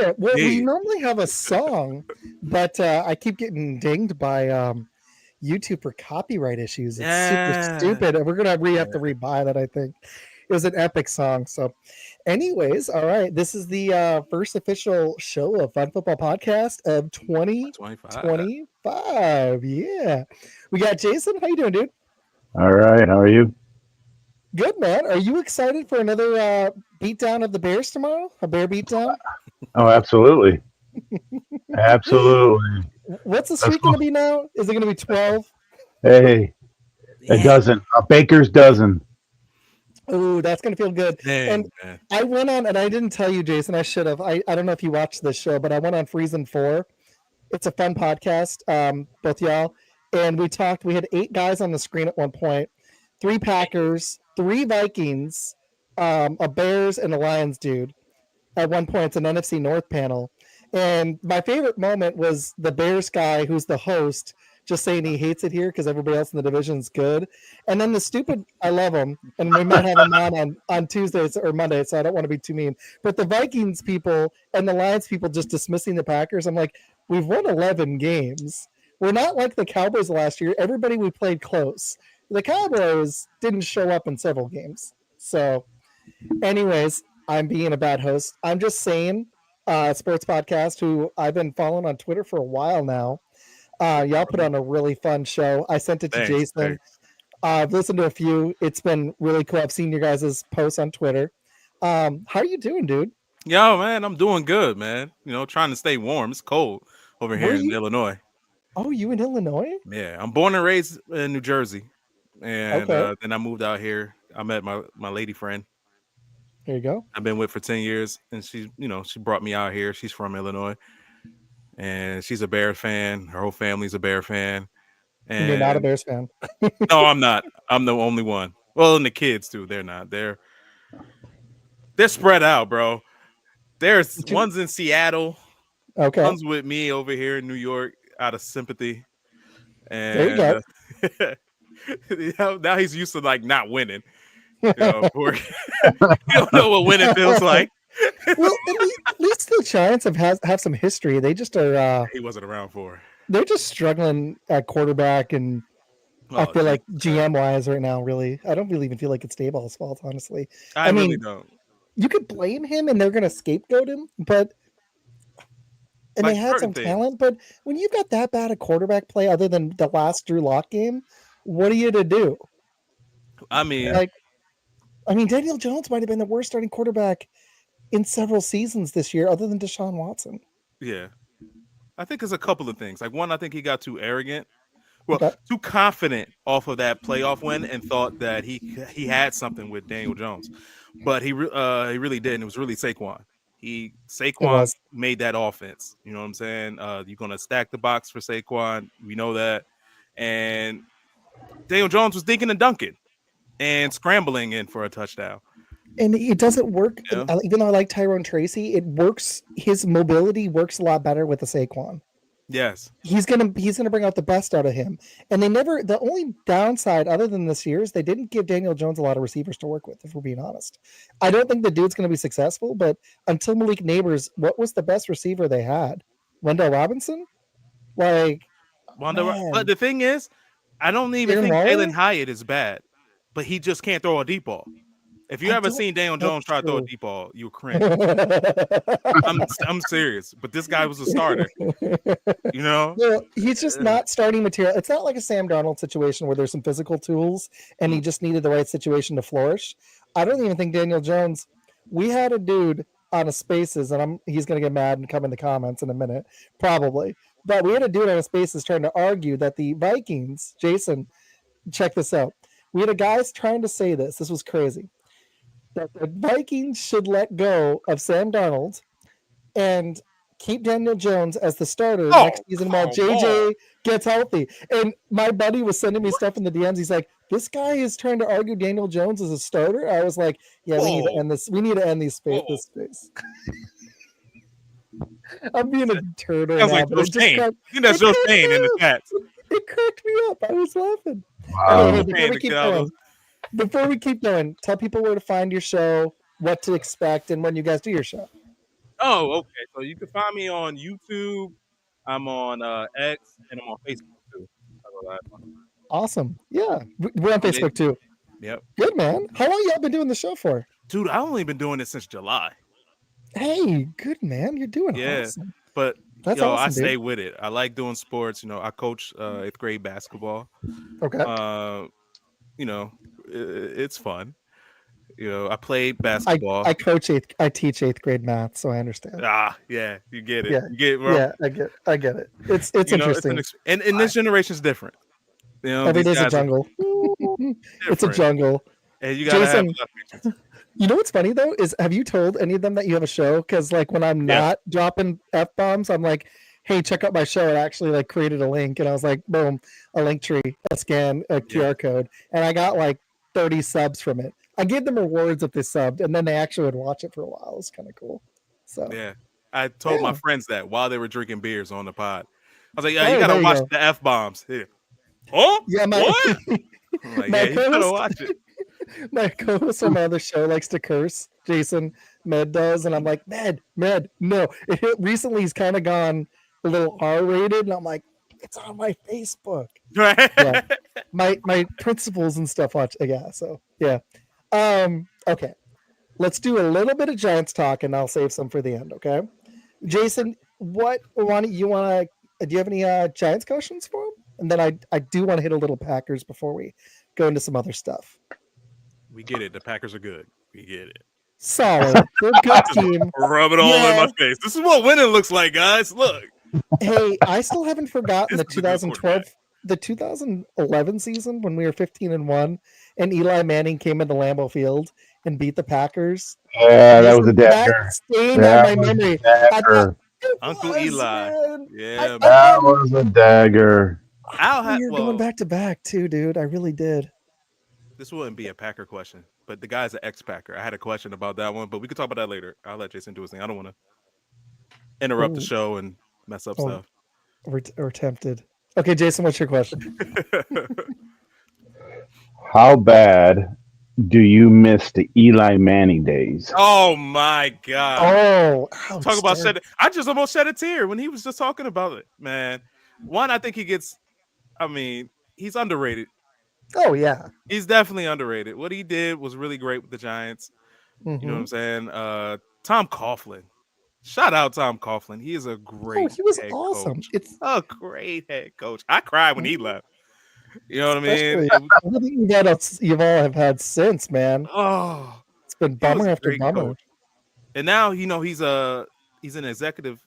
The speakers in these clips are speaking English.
Yeah, well, we Yeah. normally have a song, but I keep getting dinged by YouTube for copyright issues. It's super Yeah. stupid, and we're gonna Yeah. have to rebuy that. I think it was an epic song. So, anyways, all right, this is the first official show of Fun Football Podcast of 25. 2025. Yeah, we got Jason. How you doing, dude? All right, how are you? Good, man. Are you excited for another beatdown of the Bears tomorrow? A Bear beatdown? Oh, absolutely, absolutely. What's the Let's streak go. going to be now? Is it going to be 12? Hey, a Yeah. dozen, a baker's dozen. Ooh, that's going to feel good. And Dang, man. I went on, and I didn't tell you, Jason. I should have. I don't know if you watched this show, but I went on Freezing 4. It's a fun podcast, both y'all. And we talked. We had 8 guys on the screen at one point, 3 Packers, 3 Vikings, a Bears, and a Lions dude. At one point, it's an NFC North panel. And my favorite moment was the Bears guy, who's the host, just saying he hates it here because everybody else in the division's good. And then the stupid, I love him, and we might have him on Tuesdays or Mondays, so I don't want to be too mean. But the Vikings people and the Lions people just dismissing the Packers. I'm like, we've won 11 games. We're not like the Cowboys last year. Everybody we played close. The Cowboys didn't show up in several games. So, anyways, I'm being a bad host. I'm just saying, sports podcast who I've been following on Twitter for a while now. Y'all put on a really fun show. I sent it to Thanks, Jason. thanks. I've listened to a few. It's been really cool. I've seen your guys' posts on Twitter. How are you doing, dude? Yo, man, I'm doing good, man. You know, trying to stay warm. It's cold over here Where in you? Illinois. Oh, you in Illinois? Yeah, I'm born and raised in New Jersey, and Okay. then I moved out here. I met my lady friend. There you go. I've been with for 10 years, and she brought me out here. She's from Illinois, and she's a Bear fan. Her whole family's a Bear fan. And you're not a And Bears fan. no, I'm not. I'm the only one. Well, and the kids too. They're not. They're spread out, bro. There's one's in Seattle, Okay. one's with me over here in New York out of sympathy, There you and go. now he's used to like not winning. You know, you don't know what winning feels like. Well, at least the Giants have some history. They just are. He wasn't around for. They're just struggling at quarterback, and I feel like GM wise right now. Really, I don't really even feel like it's Dayball's fault, honestly. I mean, really don't. You could blame him, and they're going to scapegoat him, but and Like they had some certain things. talent. But when you've got that bad a quarterback play, other than the last Drew Lock game, what are you to do? I mean, Daniel Jones might have been the worst starting quarterback in several seasons this year, other than Deshaun Watson. yeah. I think it's a couple of things. Like one, I think he got too arrogant. Well, Okay. too confident off of that playoff win and thought that he had something with Daniel Jones, but he really didn't. It was really Saquon. Saquon made that offense. You know what I'm saying? You're gonna stack the box for Saquon. We know that. And Daniel Jones was dinking and dunking and scrambling in for a touchdown. And it doesn't work. Yeah. Even though I like Tyrone Tracy, it works. His mobility works a lot better with the Saquon. Yes. He's gonna bring out the best out of him. And the only downside other than this year is they didn't give Daniel Jones a lot of receivers to work with, if we're being honest. I don't think the dude's gonna be successful, but until Malik Neighbors, what was the best receiver they had? Wendell Robinson? But the thing is, I don't even think Jalen Hyatt is bad, but he just can't throw a deep ball. If you ever seen Daniel Jones try to throw a deep ball, you cringe. I'm serious, but this guy was a starter. You know? Well, he's just not starting material. It's not like a Sam Darnold situation where there's some physical tools and he just needed the right situation to flourish. I don't even think Daniel Jones. We had a dude on a Spaces, and he's going to get mad and come in the comments in a minute, probably. But we had a dude on a Spaces trying to argue that the Vikings, Jason, check this out. We had a guy trying to say this. This was crazy. That the Vikings should let go of Sam Darnold and keep Daniel Jones as the starter next season while JJ gets healthy. And my buddy was sending me stuff in the DMs. He's like, this guy is trying to argue Daniel Jones as a starter. I was like, yeah, we need to end this. We need to end this space. I'm being a turd right now. Like Joe Shane. I think that's Joe Shane in the chats. It cracked me up. I was laughing. Wow. Before we keep going, tell people where to find your show, what to expect, and when you guys do your show. Oh, okay. So you can find me on YouTube. I'm on X and I'm on Facebook too. Awesome. Yeah, we're on And it, Facebook too. yep. Good, man. How long y'all been doing the show for? Dude, I've only been doing it since July. Hey, good, man. You're doing Yeah. awesome. But That's I awesome, stay dude. with it. I like doing sports. I coach 8th grade basketball. Okay. It's fun. I played basketball. I teach 8th grade math, so I understand. Yeah, you get it. Yeah, You get it, bro. yeah, I get it. It's interesting. And this generation's different. Every These day's a guys are jungle. It's a different. jungle. And you gotta have a Jason, lot of patience. you know what's funny though is have you told any of them that you have a show? Because like when I'm Yeah. not dropping f bombs, I'm like, hey, check out my show. I actually like created a link, and I was like, boom, a link tree, a scan, a QR code, and I got like 30 subs from it. I gave them rewards if they subbed, and then they actually would watch it for a while. It was kind of cool. So Yeah. I told my friends that while they were drinking beers on the pod. I was like, yeah, Oh, you gotta there you watch go. the F bombs. Here. Oh, yeah, what? I'm like, my yeah, you gotta co-host- watch it. my co-host on my other show likes to curse. Jason Med does, and I'm like, Med, no. Recently, he's kind of gone a little R-rated, and I'm like, it's on my Facebook. Yeah, my principals and stuff watch. Yeah, so yeah. Okay, let's do a little bit of Giants talk, and I'll save some for the end. Okay, Jason, do you have any Giants questions for him? And then I do want to hit a little Packers before we go into some other stuff. We get it. The Packers are good. We get it. Solid. They're a good team. Rub it all in my face. This is what winning looks like, guys. Look. Hey, I still haven't forgotten the This is a good 2012, the 2011 season when we were 15-1, and Eli Manning came into Lambeau Field and beat the Packers. Yeah, that was a dagger. That stayed on my memory. Uncle Eli. Man. Yeah, that was a dagger. You're going back to back too, dude. I really did. This wouldn't be a Packer question, but the guy's an ex-Packer. I had a question about that one, but we could talk about that later. I'll let Jason do his thing. I don't want to interrupt the show and mess up stuff. We're tempted. Okay, Jason, what's your question? How bad do you miss the Eli Manning days? Oh my God! Oh, talk about shedding. I just almost shed a tear when he was just talking about it, man. One, I think he's underrated. Oh yeah, he's definitely underrated. What he did was really great with the Giants. Mm-hmm. You know what I'm saying? Tom Coughlin. Shout out Tom Coughlin. He is a great. He was awesome. Coach. It's a great head coach. I cried when he left. You know what Especially I mean? Everything that you all have had since, man. Oh, it's been bummer after bummer. Coach. And now he's an executive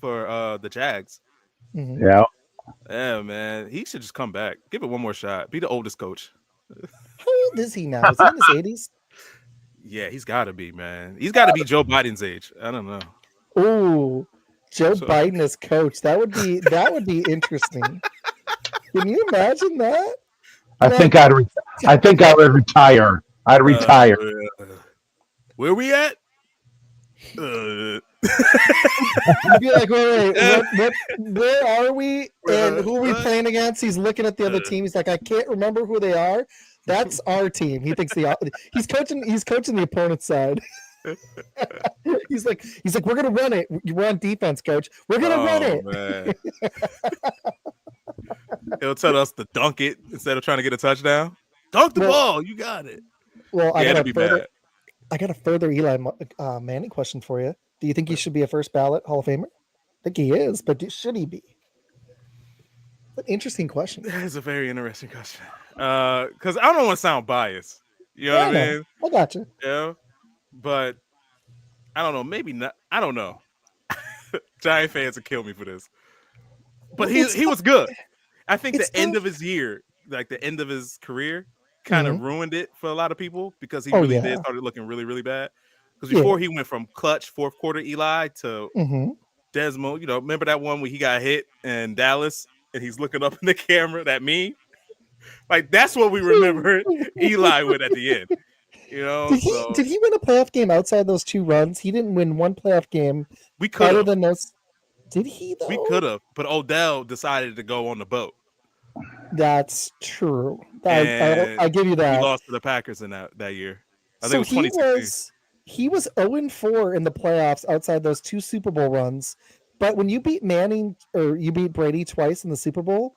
for the Jags. Mm-hmm. Yeah. Yeah, man. He should just come back. Give it one more shot. Be the oldest coach. How old is he now? Is he in his 80s? Yeah, he's got to be, man. He's got to be Joe Biden's age. I don't know. Ooh, Joe Biden as coach. That would be interesting. Can you imagine that? I think I would retire. I'd retire. Where we at? You'd be like, wait, where are we? And who are we playing against? He's looking at the other team. He's like, I can't remember who they are. That's our team. He thinks he's coaching the opponent's side. he's like, we're gonna run it. We're on defense, coach. We're gonna run it. Man. He'll tell us to dunk it instead of trying to get a touchdown. Dunk the ball. You got it. Well, I got a further Eli Manning question for you. Do you think he should be a first ballot Hall of Famer? I think he is, but should he be? An interesting question. That is a very interesting question. Because I don't want to sound biased. You know what I mean? I got you. Yeah. But I don't know. Maybe not. I don't know. Giant fans will kill me for this. But he was good. I think the end of his year, like the end of his career, kind of ruined it for a lot of people because he did started looking really, really bad. Because before he went from clutch fourth quarter Eli to Desmond, remember that one where he got hit in Dallas and he's looking up in the camera, that meme? Like, that's what we remember Eli with at the end. Did he win a playoff game outside those two runs? He didn't win one playoff game. We could have. Than those. Did he though? We could have, but Odell decided to go on the boat. That's true. I give you that. He lost to the Packers in that year. I think it was 2016. he was 0-4 in the playoffs outside those 2 Super Bowl runs. But when you beat Manning or you beat Brady twice in the Super Bowl,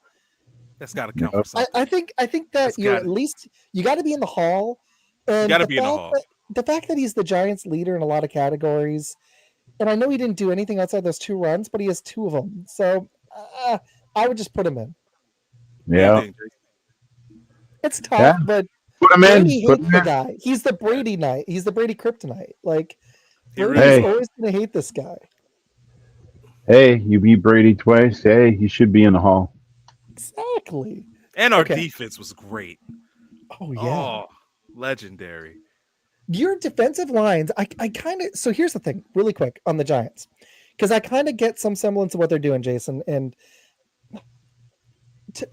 That's got to count for something. I think that That's you're gotta- at least you got to be in the Hall, You and got to be in the Hall. the fact that he's the Giants' leader in a lot of categories, and I know he didn't do anything outside those 2 runs, but he has 2 of them. So I would just put him in. Yeah. It's tough, Yeah. but Put him Brady in. Put hates him the in. guy. He's the Brady knight. He's the Brady kryptonite. Like He Brady's really Hey. always going to hate this guy. Hey, you beat Brady twice. Hey, he should be in the Hall. Exactly. And our Okay. defense was great. Oh yeah. Oh, legendary. Your defensive lines, I kind of. So here's the thing, really quick on the Giants, because I kind of get some semblance of what they're doing, Jason. And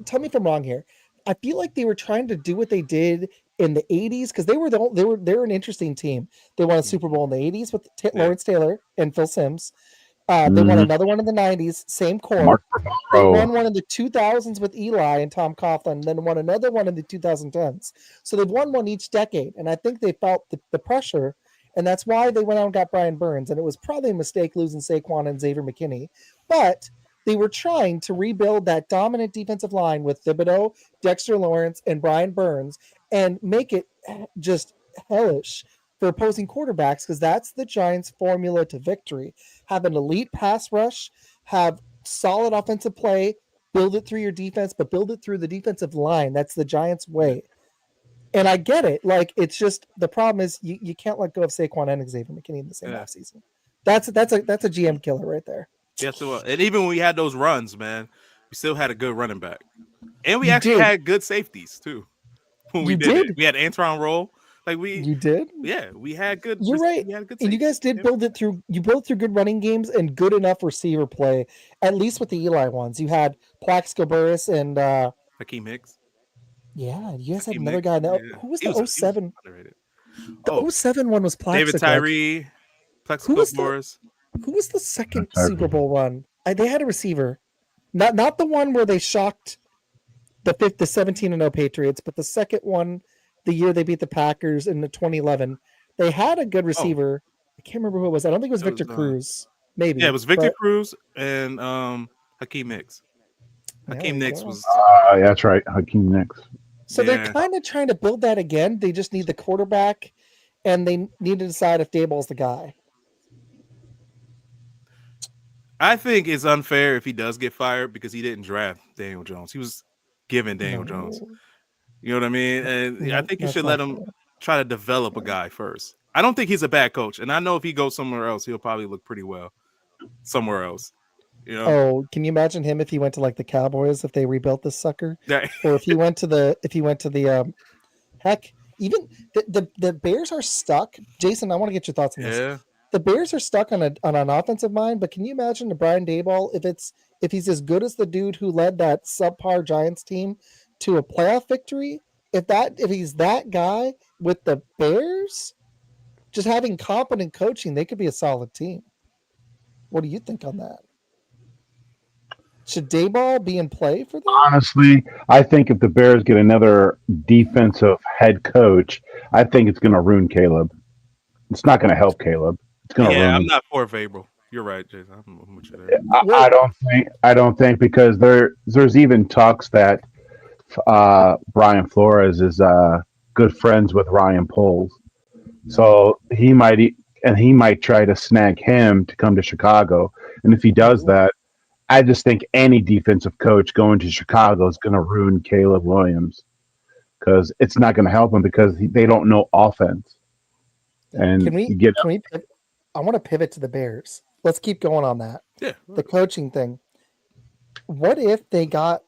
tell me if I'm wrong here. I feel like they were trying to do what they did in the '80s because they were an interesting team. They won a Super Bowl in the '80s with Lawrence Taylor and Phil Simms. They won another one in the '90s, same core. Mark They Romero. won one in the 2000s with Eli and Tom Coughlin, then won another one in the 2010s. So they've won one each decade, and I think they felt the pressure, and that's why they went out and got Brian Burns. And it was probably a mistake losing Saquon and Xavier McKinney, but they were trying to rebuild that dominant defensive line with Thibodeau, Dexter Lawrence, and Brian Burns, and make it just hellish for opposing quarterbacks because that's the Giants' formula to victory. Have an elite pass rush, have solid offensive play, build it through your defense, but build it through the defensive line. That's the Giants' way. And I get it. Like, it's just the problem is you can't let go of Saquon and Xavier McKinney in the same offseason. That's a GM killer right there. Yes, it was. And even when we had those runs, man, we still had a good running back. And we You actually did. had good safeties too. When we You did did. it. We had Antron Roll. Like You did. we had good. You're right. We had good And you guys did build it through. You built through good running games and good enough receiver play. At least with the Eli ones, you had Plaxico Burress and Hakeem Hicks. yeah, you guys had Hakeem another Hicks, guy. Now, yeah. who was He the was 07? underrated. The 07 one was Plaxico. David Tyree, Who Plexico was the- Boris. Who was the second Tyree. Super Bowl run? They had a receiver, not the one where they shocked the 17-0 Patriots, but the second one, the year they beat the Packers in the 2011. They had a good receiver. I can't remember who it was. I don't think it was Victor Cruz. Maybe. Yeah, it was Victor Cruz and Hakeem Hicks. Hakeem Hicks was. Yeah, that's right. Hakeem Hicks. So they're kind of trying to build that again. They just need the quarterback, and they need to decide if Daboll's the guy. I think it's unfair if he does get fired because he didn't draft Daniel Jones. He was given Daniel Jones. You know what I mean? And I think you should let him try to develop a guy first. I don't think he's a bad coach. And I know if he goes somewhere else, he'll probably look pretty well somewhere else. You know? Oh, can you imagine him if he went to like the Cowboys if they rebuilt this sucker? Or if he went to the heck, even the Bears are stuck. Jason, I want to get your thoughts on this. Yeah. The Bears are stuck on an offensive mind, but can you imagine the Brian Daboll if he's as good as the dude who led that subpar Giants team to a playoff victory? If he's that guy with the Bears, just having competent coaching, they could be a solid team. What do you think on that? Should Daboll be in play for that? Honestly, I think if the Bears get another defensive head coach, I think it's going to ruin Caleb. It's not going to help Caleb. It's going to ruin. I'm not for Vrabel. You're right, Jason. I'm with you there. I don't think because there's even talks that Brian Flores is good friends with Ryan Poles, so he might try to snag him to come to Chicago. And if he does that, I just think any defensive coach going to Chicago is going to ruin Caleb Williams because it's not going to help him because they don't know offense. And I want to pivot to the Bears. Let's keep going on that. Yeah. The coaching thing. What if they got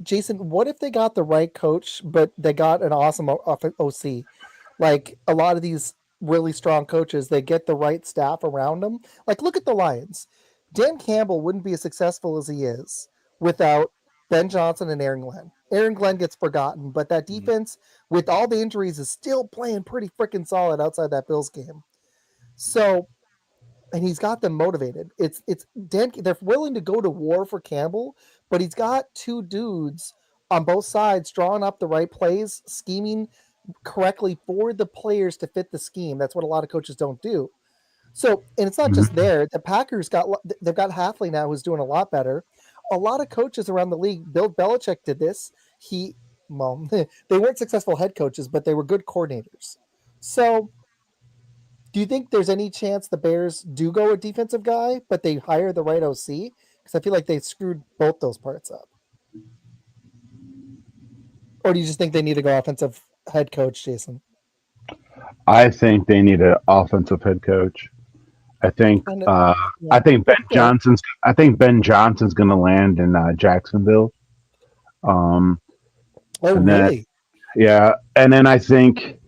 Jason? What if they got the right coach, but they got an awesome OC? Like a lot of these really strong coaches, they get the right staff around them. Like look at the Lions. Dan Campbell wouldn't be as successful as he is without Ben Johnson and Aaron Glenn. Aaron Glenn gets forgotten, but that defense, with all the injuries, is still playing pretty freaking solid outside that Bills game. So, and he's got them motivated. It's Dan. They're willing to go to war for Campbell, but he's got two dudes on both sides drawing up the right plays, scheming correctly for the players to fit the scheme. That's what a lot of coaches don't do. So, and it's not just there. The Packers they've got Halfley now who's doing a lot better. A lot of coaches around the league, Bill Belichick did this. They weren't successful head coaches, but they were good coordinators. So, do you think there's any chance the Bears do go a defensive guy, but they hire the right OC? Because I feel like they screwed both those parts up. Or do you just think they need to go offensive head coach, Jason? I think they need an offensive head coach. I think Ben Johnson's going to land in Jacksonville. Really? Yeah, and then I think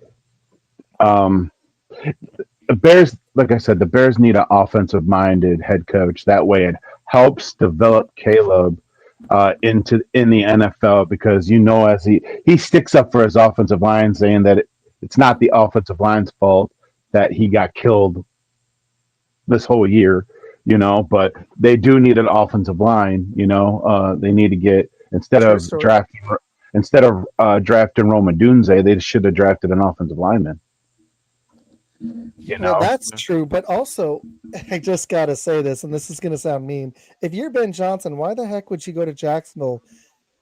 the Bears, like I said, the Bears need an offensive-minded head coach. That way, it helps develop Caleb in the NFL, because as he sticks up for his offensive line, saying that it's not the offensive line's fault that he got killed this whole year, but they do need an offensive line. They need to get instead of drafting Roma Dunze, they should have drafted an offensive lineman. Well, that's true, but also I just got to say this, and this is going to sound mean. If you're Ben Johnson, why the heck would you go to Jacksonville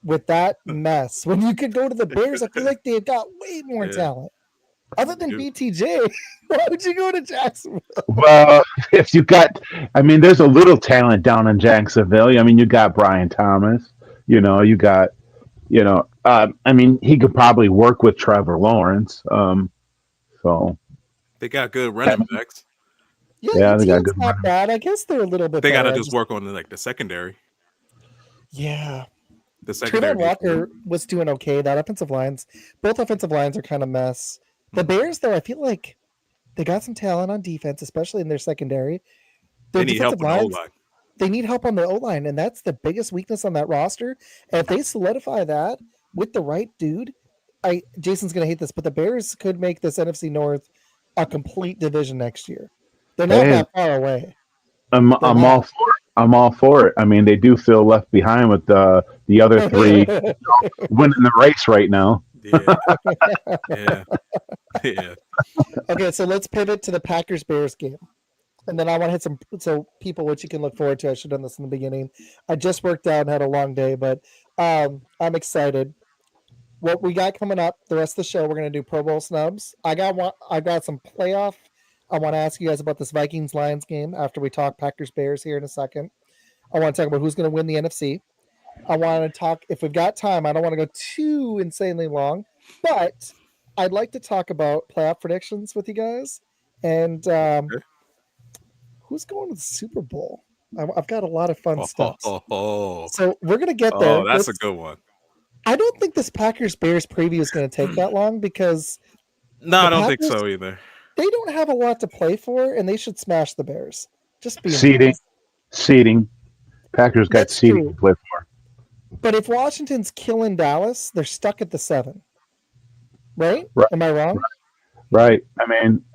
with that mess when you could go to the Bears? I feel like they've got way more talent. Other than BTJ, why would you go to Jacksonville? Well, if you got, there's a little talent down in Jacksonville. You got Brian Thomas. You got, he could probably work with Trevor Lawrence. So they got good running backs. Yeah, they got good. Not bad. I guess they're a little bit. They got to just work on the secondary. Yeah. The secondary. Trayvon Walker was doing okay. That both offensive lines are kind of mess. The Bears, though, I feel like they got some talent on defense, especially in their secondary. They need help on the O-line. They need help on the O-line, and that's the biggest weakness on that roster. And if they solidify that with the right dude, Jason's going to hate this, but the Bears could make this NFC North a complete division next year. They're not that far away. I'm all for it. I'm all for it. They do feel left behind with the other three winning the race right now. Yeah. Okay, so let's pivot to the Packers-Bears game. And then I want to hit some people which you can look forward to. I should have done this in the beginning. I just worked out and had a long day, but I'm excited. What we got coming up, the rest of the show, we're going to do Pro Bowl Snubs. I got some playoff. I want to ask you guys about this Vikings-Lions game after we talk Packers-Bears here in a second. I want to talk about who's going to win the NFC. I want to talk, if we've got time, I don't want to go too insanely long, but I'd like to talk about playoff predictions with you guys. And who's going to the Super Bowl? I've got a lot of fun stuff. So we're going to get there. Oh, that's a good one. I don't think this Packers-Bears preview is going to take that long because... No, I don't think so either. They don't have a lot to play for, and they should smash the Bears. Just be seeding. Packers got seeding to play for. But if Washington's killing Dallas, they're stuck at the 7. Right? Am I wrong? Right.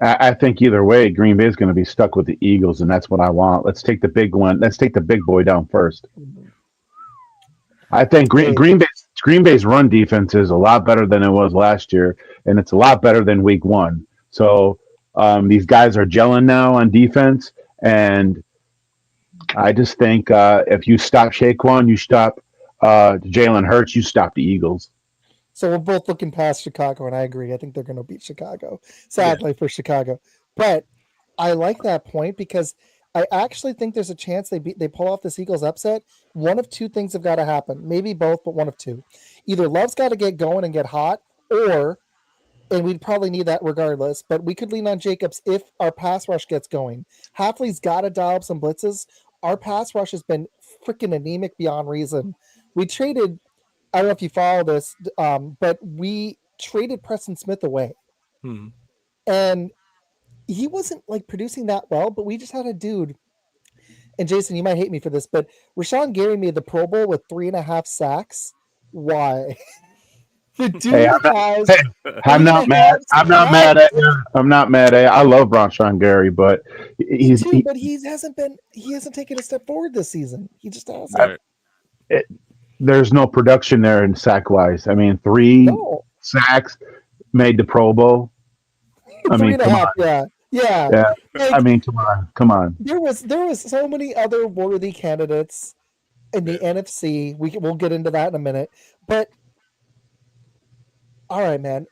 I think either way, Green Bay is going to be stuck with the Eagles, and that's what I want. Let's take the big one. Let's take the big boy down first. I think Green Bay's run defense is a lot better than it was last year, and it's a lot better than Week 1. So these guys are gelling now on defense, and I just think if you stop Saquon, you stop Jalen Hurts, you stop the Eagles. So we're both looking past Chicago, and I agree. I think they're going to beat Chicago, sadly for Chicago. But I like that point because I actually think there's a chance they pull off this Eagles upset. One of two things have got to happen. Maybe both, but one of two. Either Love's got to get going and get hot, and we'd probably need that regardless, but we could lean on Jacobs if our pass rush gets going. Hafley's got to dial up some blitzes. Our pass rush has been freaking anemic beyond reason. We traded, I don't know if you follow this, but we traded Preston Smith away. And he wasn't producing that well, but we just had a dude. And Jason, you might hate me for this, but Rashawn Gary made the Pro Bowl with 3.5 sacks. Why? The dude I'm not mad. I'm not mad at you. I'm not mad at you. I love Rashawn Gary, but he hasn't taken a step forward this season. He just hasn't. There's no production there in sack wise. 3 sacks. made the Pro Bowl. I Three mean, and a come half. on. Yeah. Yeah. Like, I mean, come on. there was so many other worthy candidates in the NFC. We'll get into that in a minute. But all right, man.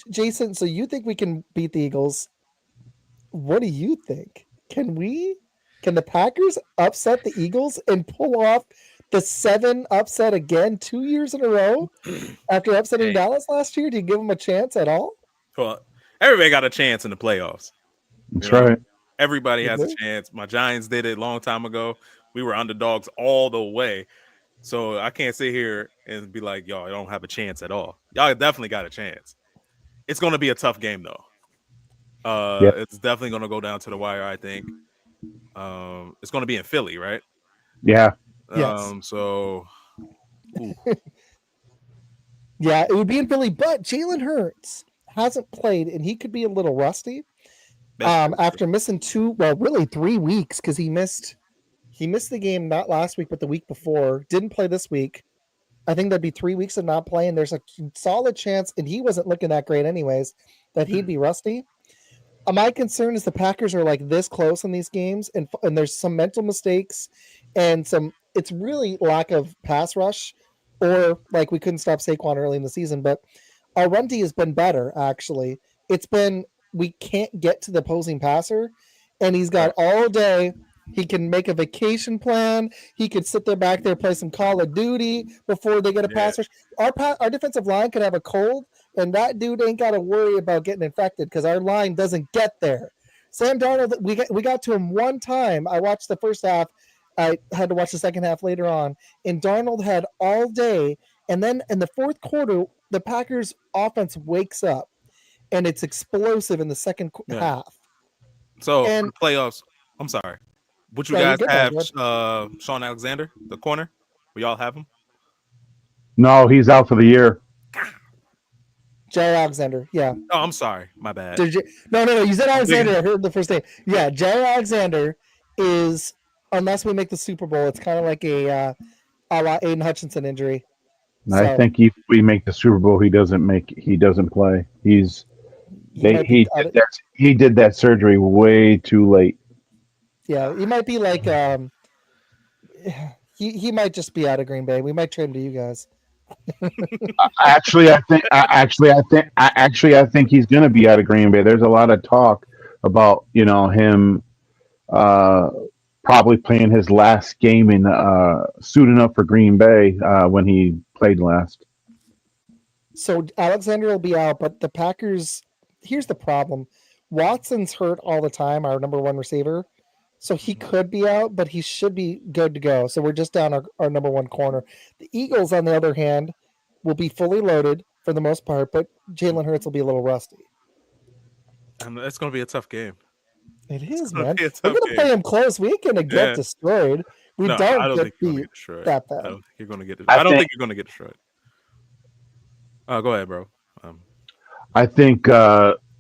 Jason, so you think we can beat the Eagles? What do you think? Can we? Can the Packers upset the Eagles and pull off the 7 upset again 2 years in a row after upsetting Dallas last year? Do you give them a chance at all? Well, everybody got a chance in the playoffs. That's right. Everybody has a chance. My Giants did it a long time ago. We were underdogs all the way. So I can't sit here and be like, y'all don't have a chance at all. Y'all definitely got a chance. It's going to be a tough game, though. It's definitely going to go down to the wire, I think. It's going to be in Philly, right? Yeah. Yes. So, yeah, it would be in Philly, but Jalen Hurts hasn't played, and he could be a little rusty. After missing 3 weeks, because he missed the game not last week, but the week before. Didn't play this week. I think that'd be 3 weeks of not playing. There's a solid chance, and he wasn't looking that great anyways, that he'd be rusty. My concern is the Packers are like this close in these games, and there's some mental mistakes, and it's really lack of pass rush, or like we couldn't stop Saquon early in the season, but our run D has been better, actually. It's been we can't get to the opposing passer, and he's got all day. He can make a vacation plan. He could sit there back there, play some Call of Duty before they get a pass rush. Our defensive line could have a cold, and that dude ain't got to worry about getting infected because our line doesn't get there. Sam Darnold, we got to him one time. I watched the first half. I had to watch the second half later on, and Darnold had all day. And then in the fourth quarter, the Packers offense wakes up, and it's explosive in the second half. So for the playoffs, I'm sorry. Would you guys have Sean Alexander, the corner? We all have him? No, he's out for the year. Jay Alexander, yeah. Oh, I'm sorry. My bad. No. You said Alexander. I heard the first name. Yeah, Jay Alexander is, unless we make the Super Bowl, it's kind of like a Aiden Hutchinson injury. I think if we make the Super Bowl, he doesn't play. He did that surgery way too late. Yeah, he might be like he might just be out of Green Bay. We might trade him to you guys. I think he's going to be out of Green Bay. There's a lot of talk about him probably playing his last game in suiting up for Green Bay when he played last. So Alexander will be out, but the Packers. Here's the problem: Watson's hurt all the time. Our number one receiver. So he could be out, but he should be good to go. So we're just down our number one corner. The Eagles, on the other hand, will be fully loaded for the most part, but Jalen Hurts will be a little rusty. It's going to be a tough game. It is, man. We're going to play him close. We ain't going to get destroyed. I don't think you're going to get destroyed. That bad. I don't think you're going to get destroyed. I don't think you're going to get destroyed. Go ahead, bro. I think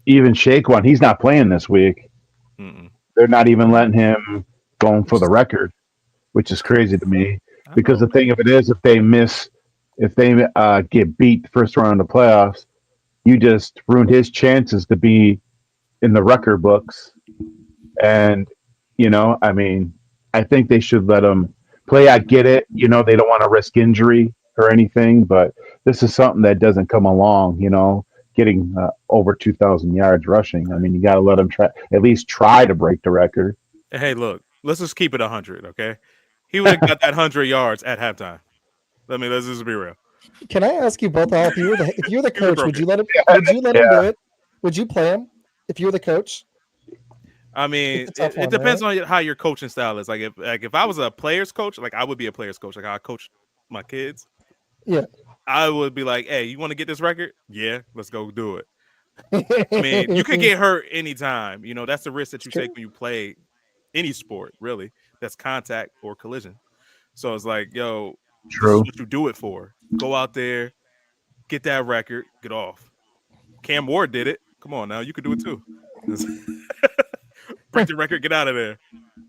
even Saquon, he's not playing this week. Mm-mm. They're not even letting him go for the record, which is crazy to me. Because the thing of it is, if they get beat the first round of the playoffs, you just ruined his chances to be in the record books. And, I think they should let him play. I get it. They don't want to risk injury or anything, but this is something that doesn't come along, getting over 2,000 yards rushing. I mean, you got to let him at least try to break the record. Hey, look, let's just keep it 100, okay? He would have got that 100 yards at halftime. Let's just be real. Can I ask you both, if you're the coach, would you let him do it? Would you play him if you're the coach? I mean, it depends on how your coaching style is. Like if I was a player's coach, like I would be a player's coach. Like I coach my kids. Yeah. I would be like, hey, you want to get this record? Yeah, let's go do it. I mean, you could get hurt anytime. That's the risk that you take when you play any sport, really. That's contact or collision. So it's like, yo, this is what you do it for. Go out there, get that record, get off. Cam Ward did it. Come on now, you could do it too. Break the record, get out of there.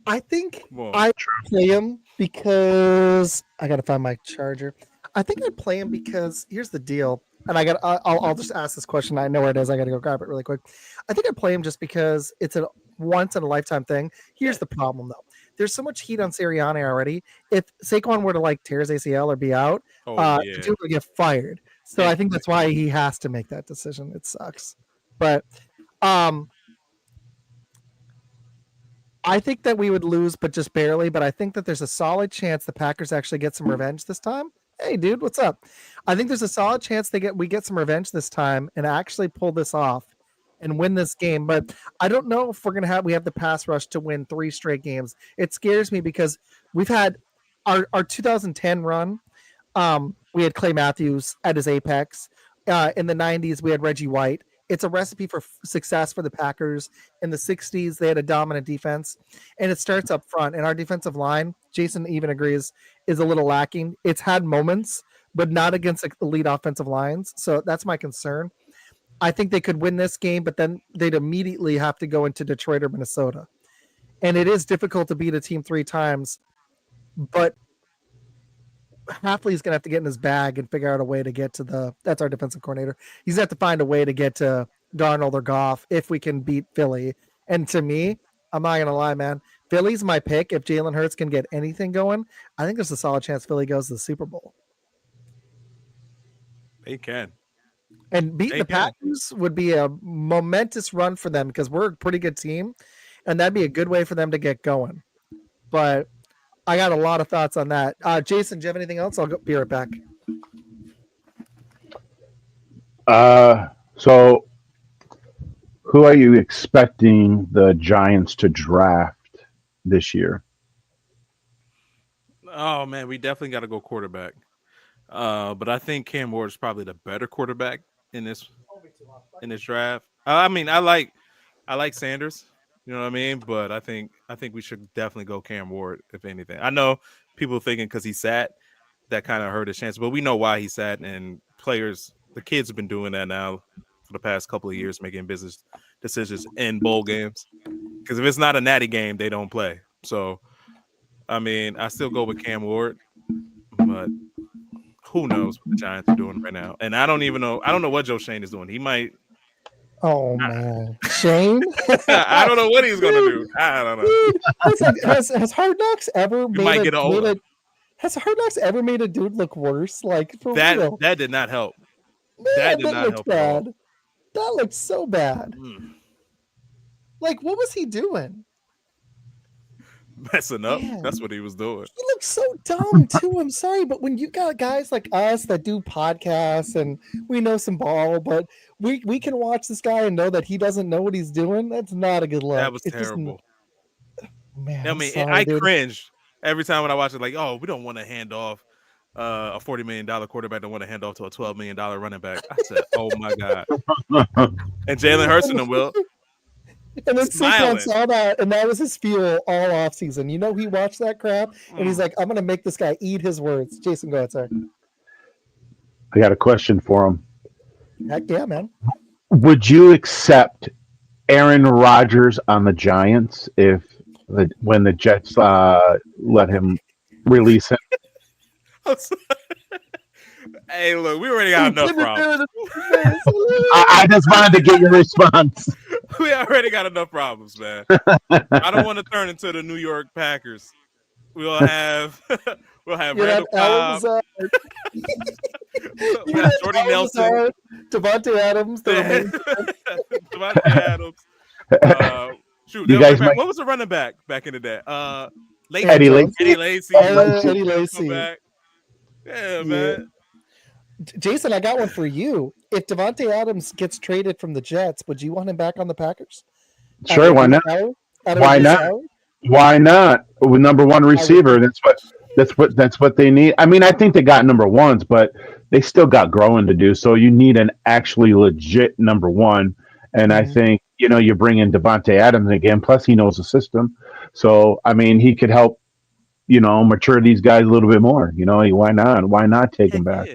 I think I play him because I got to find my charger. I think I'd play him because here's the deal. and I'll just ask this question. I know where it is. I got to go grab it really quick. I think I play him just because it's a once in a lifetime thing. Here's the problem though. There's so much heat on Sirianni already. If Saquon were to like tear his ACL or be out, the dude would get fired. So I think that's why he has to make that decision. It sucks, but I think that we would lose, but just barely. But I think that there's a solid chance the Packers actually get some revenge this time. Hey, dude, what's up? I think there's a solid chance we get some revenge this time and actually pull this off and win this game. But I don't know if we have the pass rush to win 3 straight games. It scares me because we've had our 2010 run. We had Clay Matthews at his apex. In the 90s, we had Reggie White. It's a recipe for success for the Packers. In the 60s, they had a dominant defense, and it starts up front. And our defensive line, Jason even agrees, is a little lacking. It's had moments, but not against elite offensive lines. So that's my concern. I think they could win this game, but then they'd immediately have to go into Detroit or Minnesota. And it is difficult to beat a team 3 times, but Hafley's going to have to get in his bag and figure out a way to get to that's our defensive coordinator. He's going to have to find a way to get to Darnold or Goff if we can beat Philly. And to me, I'm not going to lie, man. Philly's my pick. If Jalen Hurts can get anything going, I think there's a solid chance Philly goes to the Super Bowl. They can. And beating the Packers would be a momentous run for them because we're a pretty good team. And that'd be a good way for them to get going. But I got a lot of thoughts on that. Jason, do you have anything else? I'll be right back. So who are you expecting the Giants to draft this year? Oh man, we definitely got to go quarterback. But I think Cam Ward is probably the better quarterback in this draft. I mean, I like Sanders. You know what I mean? But I think we should definitely go Cam Ward, if anything. I know people thinking because he sat, that kind of hurt his chance, but we know why he sat. And the kids have been doing that now for the past couple of years, making business decisions in bowl games. Because if it's not a natty game, they don't play. So, I mean, I still go with Cam Ward, but who knows what the Giants are doing right now? And I don't know what Joe Shane is doing. He might. Oh man, Shane! I don't know what he's gonna do. I don't know. Has Hard Knocks ever Has Hard Knocks ever made a dude look worse? Like for that? Real? That did not help. Man, that did not help bad. at all. That looked so bad. Like, what was he doing? Messing up. Man. That's what he was doing. He looks so dumb too. I'm sorry, but when you got guys like us that do podcasts and we know some ball, but we can watch this guy and know that he doesn't know what he's doing. That's not a good look. That was terrible. Man, I mean, I cringed every time when I watch it. Like, oh, we don't want to hand off a $40 million quarterback. Don't want to hand off to a $12 million running back. I said, oh my god. And Jalen Hurts and them will. And then Saquon saw that, and that was his fuel all offseason. You know, he watched that crap, and he's like, I'm going to make this guy eat his words. Jason, go ahead, sorry. I got a question for him. Heck yeah, man. Would you accept Aaron Rodgers on the Giants when the Jets let him release him? Hey, look, we already got enough problems. I just wanted to get your response. We already got enough problems, man. I don't want to turn into the New York Packers. We'll have Randall Cobb, Jordy Nelson, Devontae Adams, Devontae Adams. Shoot, what was the running back in the day? Eddie Lacy. Eddie Lacy. Yeah, man. Jason, I got one for you. If Devontae Adams gets traded from the Jets, would you want him back on the Packers? Sure, why not? Why not? Why not? With number one receiver, that's what they need. I mean, I think they got number ones, but they still got growing to do. So you need an actually legit number one. And I think, you bring in Devontae Adams again, plus he knows the system. So, I mean, he could help, mature these guys a little bit more. Why not? Why not take him back?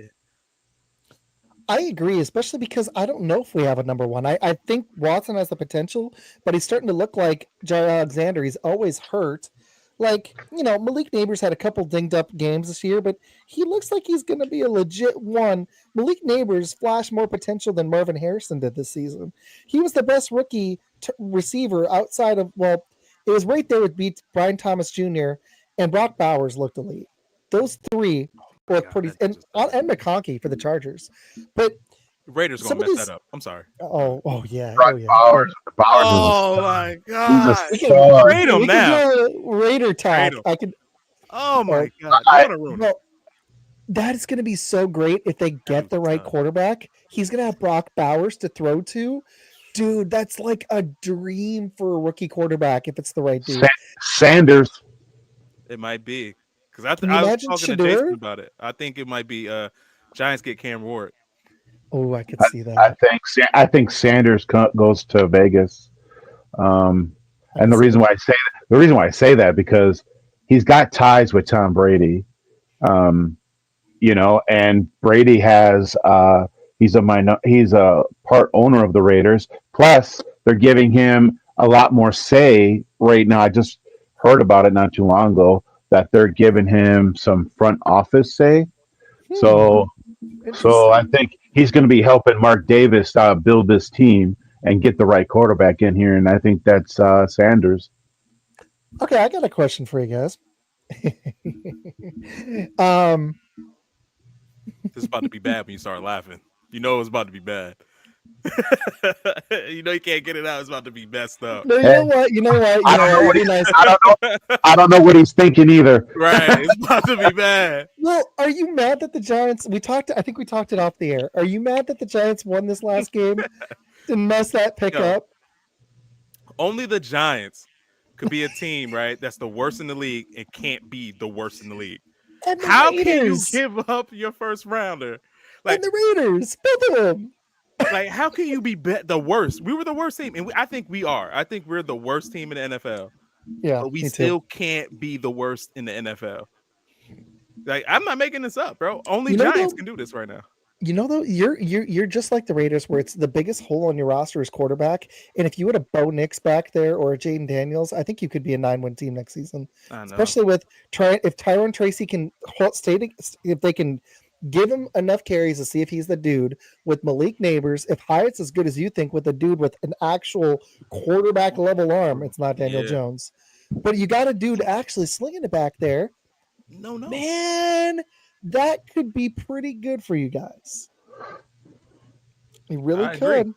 I agree, especially because I don't know if we have a number one. I think Watson has the potential, but he's starting to look like Jair Alexander. He's always hurt. Like, Malik Neighbors had a couple dinged up games this year, but he looks like he's going to be a legit one. Malik Neighbors flashed more potential than Marvin Harrison did this season. He was the best rookie receiver outside of, it was right there with Brian Thomas Jr. and Brock Bowers looked elite. Those three look pretty, and McConkey for the Chargers. But Raiders gonna mess that up. I'm sorry. Oh yeah. Bowers oh my god. Rate him now. Raider talk. I could. Oh my god. That is going to be so great if they get the right quarterback. He's going to have Brock Bowers to throw to. Dude, that's like a dream for a rookie quarterback if it's the right dude. Sanders. It might be. Because I was talking to Jason about it. I think it might be Giants get Cam Ward. Oh, I could see that. I think Sanders goes to Vegas, and the reason why I say that because he's got ties with Tom Brady, and Brady has he's a part owner of the Raiders. Plus, they're giving him a lot more say right now. I just heard about it not too long ago that they're giving him some front office say. So I think he's going to be helping Mark Davis build this team and get the right quarterback in here, and I think that's Sanders. Okay, I got a question for you guys. This is about to be bad when you start laughing. You know it's about to be bad. You can't get it out. It's about to be messed up. No, you know what? I don't know what he's thinking either. Right, it's about to be bad. Well, are you mad that the Giants? I think we talked it off the air. Are you mad that the Giants won this last game? Didn't mess that pick up. Only the Giants could be a team, right? That's the worst in the league. It can't be the worst in the league. How can you give up your first rounder? And the Raiders, both of them. Like, how can you be the worst? We were the worst team, and I think we are. I think we're the worst team in the NFL. Yeah, but we still can't be the worst in the NFL. Like, I'm not making this up, bro. Only Giants can do this right now. Though, you're just like the Raiders, where it's the biggest hole on your roster is quarterback. And if you had a Bo Nix back there or a Jaden Daniels, I think you could be a 9-win team next season. Especially with if Tyrone Tracy can if they can give him enough carries to see if he's the dude with Malik Neighbors. If Hyatt's as good as you think with a dude with an actual quarterback level arm, it's not Daniel Jones. But you got a dude actually slinging it back there. No. Man, that could be pretty good for you guys. You really could.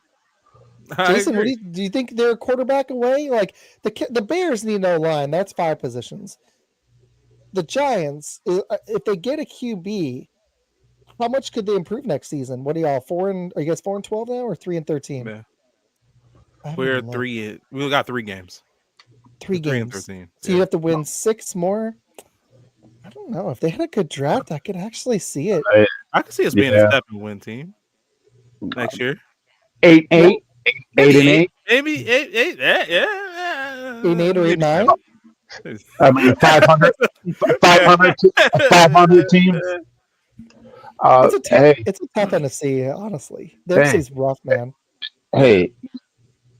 Jason, do you think they're a quarterback away? Like the Bears need no line. That's 5 positions. The Giants, if they get a QB, how much could they improve next season? What are y'all 4-12 now or 3-13? Yeah. We're 3. We got 3 games. 3 games. 3-13. So you have to win 6 more. I don't know. If they had a good draft, I could actually see it. I could see us being a 7-win team next year. 8-8. 8-8. Maybe 8. Yeah. 8-8 or 8-9. I mean, 500 teams. It's a tough NFC, honestly. The NFC's rough, man. Hey,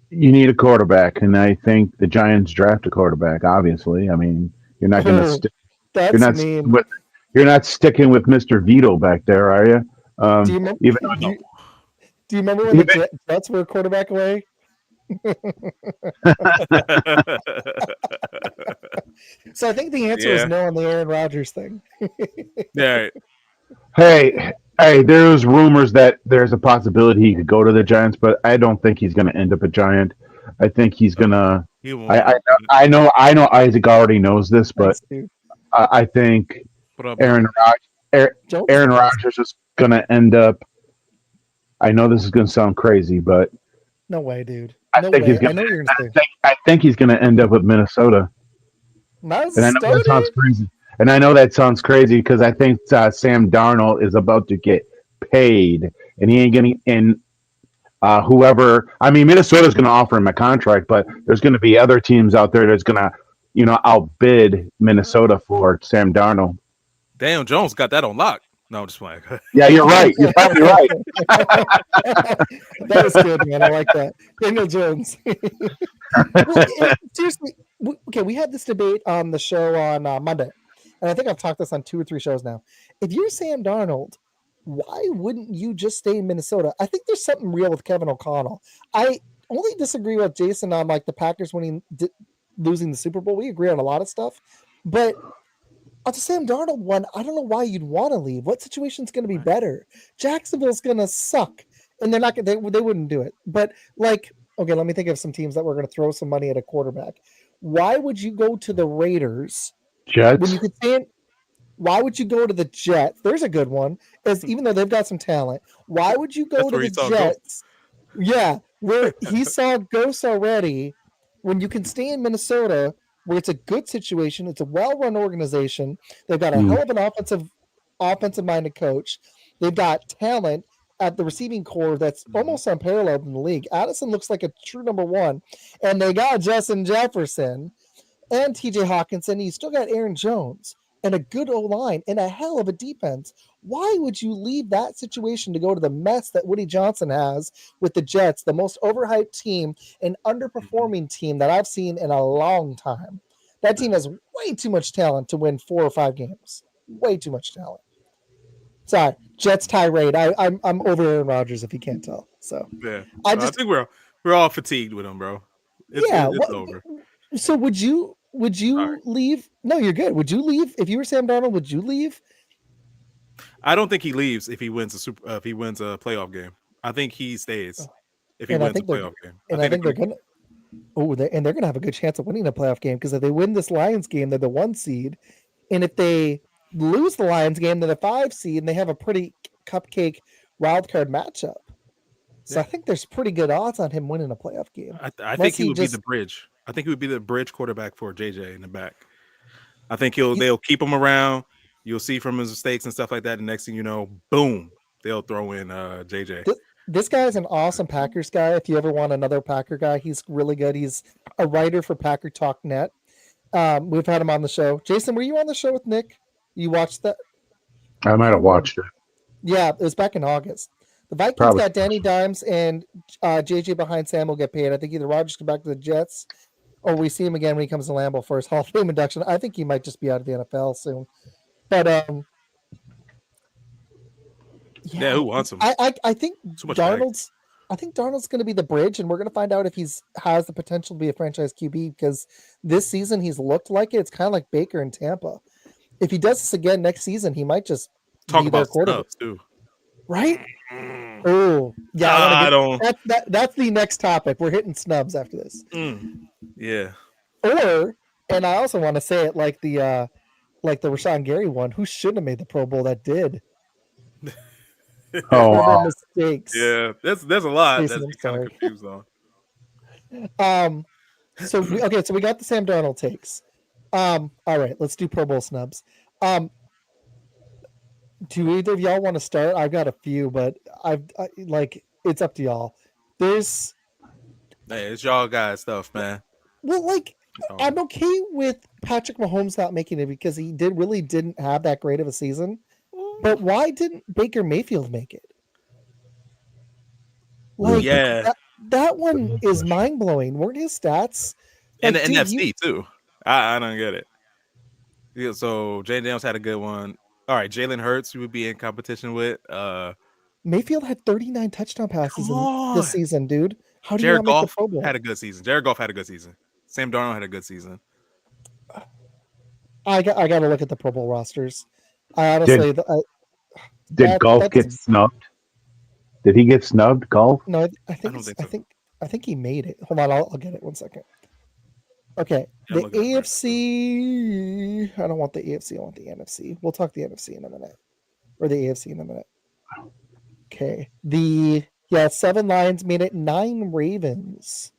you need a quarterback, and I think the Giants draft a quarterback. Obviously, I mean, you're not going to stick. You're not sticking with Mr. Vito back there, are you? Do you remember when the Jets were a quarterback away? So I think the answer is no on the Aaron Rodgers thing. Yeah. Hey, there's rumors that there's a possibility he could go to the Giants, but I don't think he's going to end up a Giant. I think he's going to. I know Isaac already knows this, but I think Aaron Rodgers is going to end up. I know this is going to sound crazy, but no way, dude. I think he's going to end up with Minnesota. And I know that sounds crazy. And I know that sounds crazy because I think Sam Darnold is about to get paid, and he ain't getting in. Whoever, I mean, Minnesota's going to offer him a contract, but there's going to be other teams out there that's going to, outbid Minnesota for Sam Darnold. Daniel Jones got that on lock. No, I'm just playing. Yeah, you're right. You're probably right. That was good, man. I like that. Daniel Jones. Seriously, okay, we had this debate on the show on Monday, and I think I've talked this on 2 or 3 shows now. If you're Sam Darnold, why wouldn't you just stay in Minnesota? I think there's something real with Kevin O'Connell. I only disagree with Jason on like the Packers losing the Super Bowl. We agree on a lot of stuff, but on the Sam Darnold one, I don't know why you'd want to leave. What situation's going to be better? Jacksonville's going to suck, and they're not. They wouldn't do it. But like, okay, let me think of some teams that were going to throw some money at a quarterback. Why would you go to the Raiders Jets. when you could stand? Why would you go to the Jets? There's a good one, as even though they've got some talent. Why would you go to the Jets? Yeah, where he saw ghosts already, when you can stay in Minnesota, where it's a good situation, it's a well-run organization. They've got a hell of an offensive-minded coach. They've got talent at the receiving core that's almost unparalleled in the league. Addison looks like a true number one, and they got Justin Jefferson and TJ Hawkinson. You still got Aaron Jones and a good O-line and a hell of a defense. Why would you leave that situation to go to the mess that Woody Johnson has with the Jets, the most overhyped team and underperforming team that I've seen in a long time? That team has way too much talent to win 4 or 5 games. Way too much talent. Sorry, Jets tirade. I'm over Aaron Rodgers if you can't tell. So yeah, I think we're all fatigued with him, bro. It's over. So would you leave? No, you're good. Would you leave if you were Sam Darnold? Would you leave? I don't think he leaves if he wins a playoff game. I think he stays if he wins a playoff game. And I think they're gonna. Oh, they're gonna have a good chance of winning a playoff game because if they win this Lions game, they're the 1 seed, and if they lose the Lions game, they're the 5 seed, and they have a pretty cupcake wildcard matchup. So I think there's pretty good odds on him winning a playoff game. I think he would be the bridge. I think he would be the bridge quarterback for JJ in the back. I think they'll keep him around. You'll see from his mistakes and stuff like that. The next thing you know, boom, they'll throw in JJ. This guy is an awesome Packers guy. If you ever want another Packer guy, he's really good. He's a writer for Packer Talk Net. We've had him on the show. Jason, were you on the show with Nick? You watched that? I might have watched it. Yeah, it was back in August. The Vikings got Danny Dimes and JJ behind Sam will get paid. I think either Rodgers goes back to the Jets or we see him again when he comes to Lambeau for his Hall of Fame induction. I think he might just be out of the NFL soon. But who wants him? I think Darnold's going to be the bridge, and we're going to find out if has the potential to be a franchise QB because this season he's looked like it. It's kind of like Baker in Tampa. If he does this again next season, he might just talk about snubs too. Right? Oh, yeah. That's the next topic. We're hitting snubs after this. Yeah. And I also want to say it like the Rashawn Gary one. Who shouldn't have made the Pro Bowl that did? Mistakes. Yeah, there's a lot that's kind of confused on. So we got the Sam Darnold takes. All right, let's do Pro Bowl snubs. Do either of y'all want to start? I've got a few, but it's up to y'all. It's y'all guys stuff, man. Well, I'm okay with Patrick Mahomes not making it because he didn't have that great of a season. But why didn't Baker Mayfield make it? That one is mind blowing. Weren't his stats? And the NFC too. I don't get it. Yeah, so Jay Daniels had a good one. All right, Jalen Hurts you would be in competition with. Mayfield had 39 touchdown passes this season, dude. How do Jared you not Goff make the Pro Bowl? had a good season. Jared Goff had a good season. Sam Darnold had a good season. I got to look at the Pro Bowl rosters. I honestly did Golf get snubbed? Did he get snubbed, Golf? No, I think he made it. Hold on, I'll get it 1 second. Okay, the AFC. I don't want the AFC. I want the NFC. We'll talk the NFC in a minute, or the AFC in a minute. Okay, 7 Lions made it. 9 Ravens.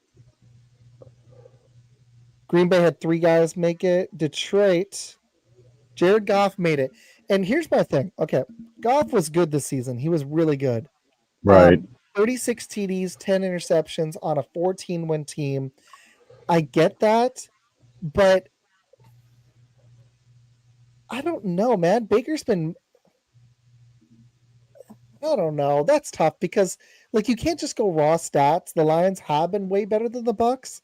Green Bay had 3 guys make it. Detroit, Jared Goff made it. And here's my thing. Okay, Goff was good this season. He was really good. Right. 36 TDs, 10 interceptions on a 14-win team. I get that, but I don't know, man. Baker's been... I don't know. That's tough because, you can't just go raw stats. The Lions have been way better than the Bucs.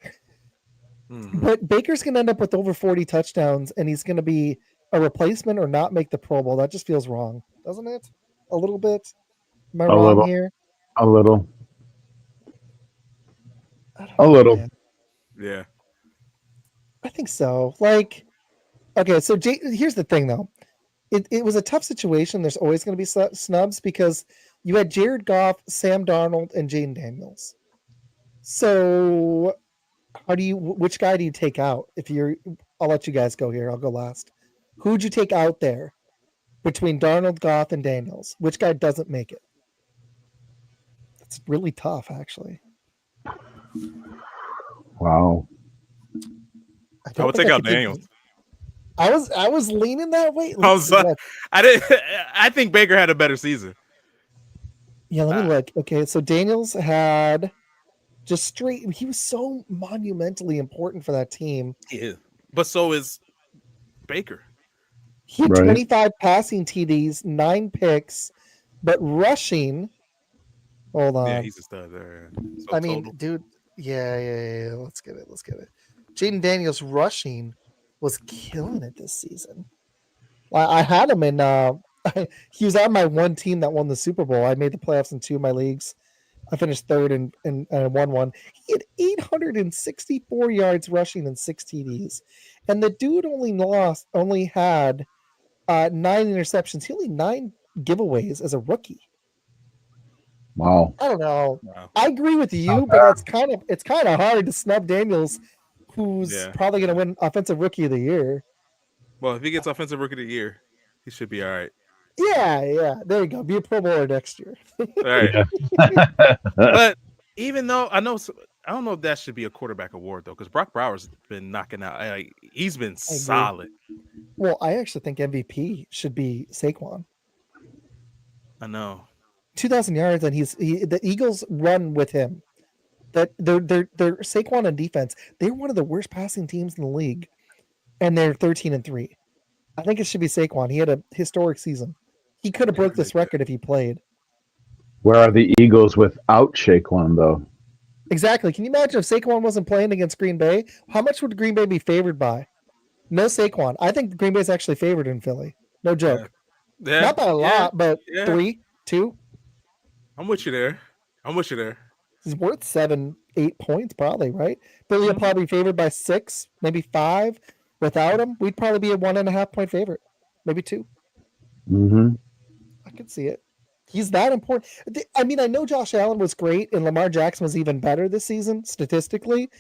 But Baker's going to end up with over 40 touchdowns, and he's going to be a replacement or not make the Pro Bowl. That just feels wrong, doesn't it? A little bit. Am I wrong here? A little. Man. Yeah. I think so. Like, okay, so here's the thing, though. It was a tough situation. There's always going to be snubs because you had Jared Goff, Sam Darnold, and Jaden Daniels. So, which guy do you take out? I'll let you guys go here. I'll go last. Who'd you take out there between Darnold, Goff, and Daniels? Which guy doesn't make it? That's really tough, actually. Wow. I would take out Daniels. I was leaning that way. I think Baker had a better season. Yeah, let me look. Okay, so Daniels had just straight. He was so monumentally important for that team. Yeah, but so is Baker. He had 25 passing TDs, 9 picks, but rushing. Hold on. Yeah, he's a stud there. So I mean, dude. Yeah. Let's get it. Jaden Daniels rushing was killing it this season. I had him in. He was on my one team that won the Super Bowl. I made the playoffs in 2 of my leagues. I finished 3rd and won one. He had 864 yards rushing and 6 TDs, and the dude only had 9 interceptions. He only 9 giveaways as a rookie. Wow. I don't know. Wow. I agree with you, but it's kind of hard to snub Daniels, who's probably going to win Offensive Rookie of the Year. Well, if he gets Offensive Rookie of the Year, he should be all right. Yeah. There you go. Be a Pro Bowler next year. All right. But even though I don't know if that should be a quarterback award though, because Brock Bowers been knocking out. He's been solid. Well, I actually think MVP should be Saquon. I know. 2,000 yards, and the Eagles run with him. That they're Saquon on defense. They're one of the worst passing teams in the league, and they're 13-3. I think it should be Saquon. He had a historic season. He could have broke this record if he played. Where are the Eagles without Saquon, though? Exactly. Can you imagine if Saquon wasn't playing against Green Bay? How much would Green Bay be favored by? No Saquon. I think Green Bay is actually favored in Philly. No joke. Yeah. Not by a lot, but 3, 2. I'm with you there. He's worth 7, 8 points, probably, right? Philly will probably be favored by 6, maybe 5. Without him, we'd probably be a 1.5 point favorite, maybe 2. Mm-hmm. I could see it. He's that important. I mean, I know Josh Allen was great, and Lamar Jackson was even better this season statistically,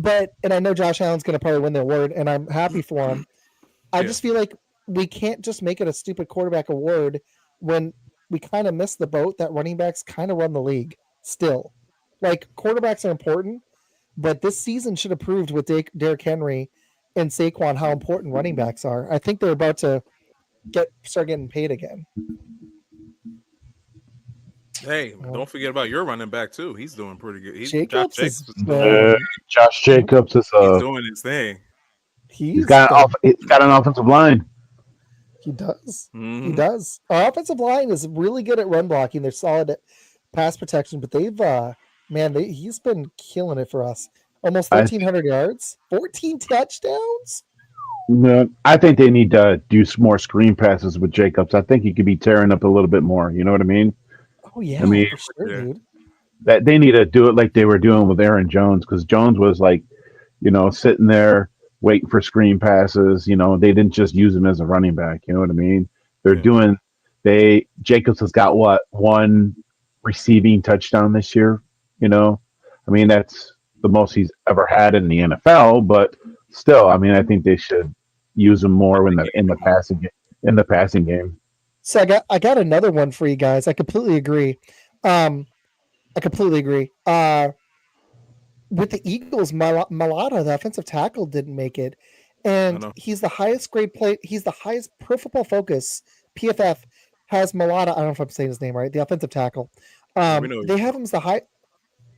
and I know Josh Allen's going to probably win the award, and I'm happy for him. I just feel like we can't just make it a stupid quarterback award when we kind of missed the boat that running backs kind of run the league still. Like, quarterbacks are important, but this season should have proved with Derrick Henry and Saquon how important running backs are. I think they're about to start getting paid again. Hey, don't forget about your running back too. He's doing pretty good. Josh Jacobs is doing his thing. He's got an offensive line. He does. Mm-hmm. He does. Our offensive line is really good at run blocking. They're solid at pass protection, but he's been killing it for us. Almost 1,300 yards, 14 touchdowns. No, I think they need to do some more screen passes with Jacobs. I think he could be tearing up a little bit more. You know what I mean? Oh yeah, for sure, dude. That they need to do it like they were doing with Aaron Jones, because Jones was like, sitting there waiting for screen passes. They didn't just use him as a running back. You know what I mean? Jacobs has got one receiving touchdown this year. I mean, that's the most he's ever had in the NFL, but still, I mean, I think they should use him more in the passing game. So I got another one for you guys. I completely agree. With the Eagles, Malata, the offensive tackle, didn't make it, and he's the highest grade play. He's the highest Pro Football Focus PFF has Malata. I don't know if I'm saying his name right. The offensive tackle. They have him as the high.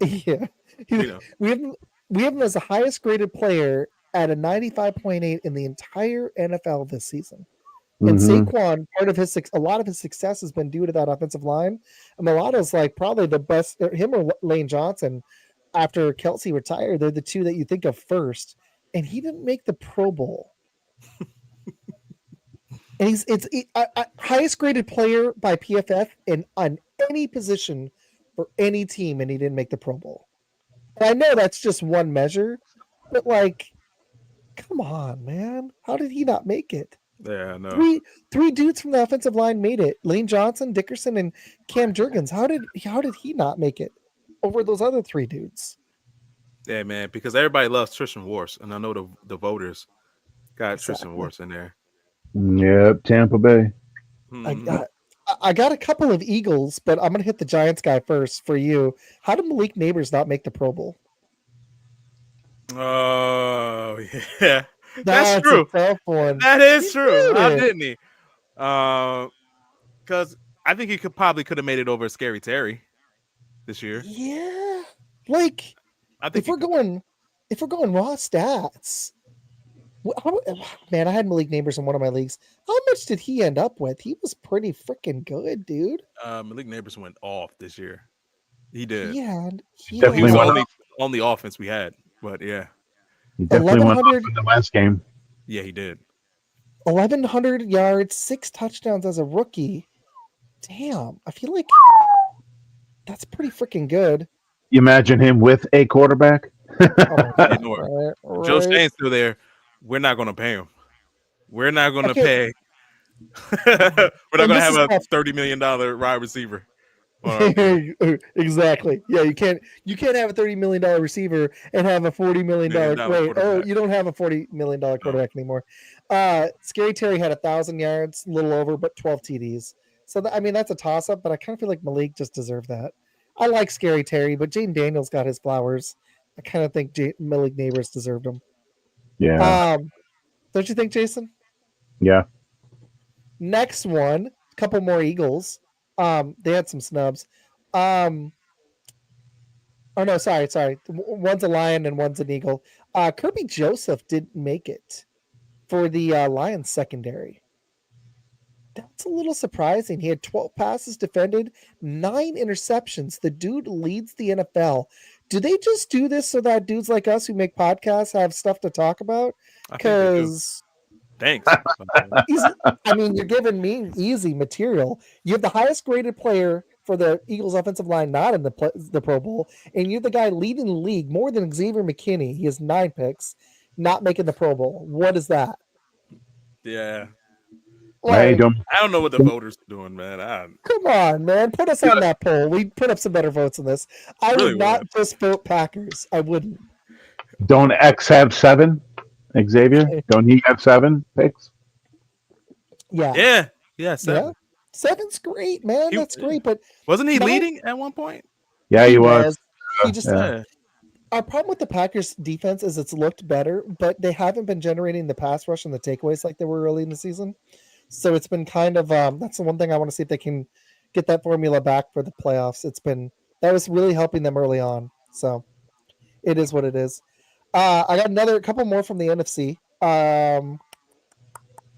Yeah, we have him as the highest graded player at a 95.8 in the entire NFL this season. And Saquon, a lot of his success has been due to that offensive line. And Malata's like probably the best. Him or Lane Johnson, after Kelsey retired, they're the two that you think of first and he didn't make the Pro Bowl. And he's highest graded player by PFF on any position for any team, and he didn't make the Pro Bowl. And I know that's just one measure, but like, come on, man, how did he not make it? Yeah, I know. Three dudes from the offensive line made it: Lane Johnson, Dickerson, and Cam Jurgens. How did he not make it over those other three dudes? Yeah, man, because everybody loves Tristan Wirfs, and I know the voters got Tristan Exactly. Wirfs in there. Yep, Tampa Bay. I got a couple of Eagles, but I'm gonna hit the Giants guy first for you. How did Malik Neighbors not make the Pro Bowl? Oh yeah, that's true. A tough one. That is He true. How did. didn't he? Because I think he could have made it over Scary Terry this year. Yeah, like I think if we're going raw stats, man, I had Malik Neighbors in one of my leagues. How much did he end up with? He was pretty freaking good, dude. Malik Neighbors went off this year. He did. Yeah, He Definitely was went the off. only offense we had, but yeah. He definitely went off 1,100 in the last game. Yeah, he did. 1,100 yards, 6 touchdowns as a rookie. Damn, I feel like that's pretty freaking good. You imagine him with a quarterback? You know what? Right. Joe Shane's still there. We're not going to pay him. We're not going to pay. We're not going to have a $30 million wide receiver. Exactly. Yeah, you can't have a $30 million receiver and have a $40 million wait. Oh, you don't have a $40 million quarterback anymore. Scary Terry had 1,000 yards, a little over, but 12 TDs. So that's a toss up, but I kind of feel like Malik just deserved that. I like Scary Terry, but Jaden Daniels got his flowers. I kind of think Malik Neighbors deserved them. Yeah. Don't you think, Jason? Yeah. Next one, a couple more Eagles. They had some snubs. Oh no, sorry. One's a Lion and one's an Eagle. Kirby Joseph didn't make it for the Lions secondary. That's a little surprising. He had 12 passes defended, 9 interceptions. The dude leads the NFL. Do they just do this so that dudes like us who make podcasts have stuff to talk about? Because thanks. you're giving me easy material. You have the highest graded player for the Eagles offensive line not in the Pro Bowl, and you're the guy leading the league more than Xavier McKinney. He has 9 picks, not making the Pro Bowl. What is that? Yeah. I don't know what the voters are doing, man. Come on, man. Put us on that poll. We'd put up some better votes in this. I would not just vote Packers. I wouldn't. Don't X have 7, Xavier? Don't he have 7 picks? Yeah. Yeah, 7. Yeah. 7's great, man. That's great. But wasn't he leading at one point? Yeah, he was. He just our problem with the Packers defense is it's looked better, but they haven't been generating the pass rush and the takeaways like they were early in the season. So it's been kind of that's the one thing I want to see if they can get that formula back for the playoffs. That was really helping them early on. So it is what it is. I got a couple more from the NFC.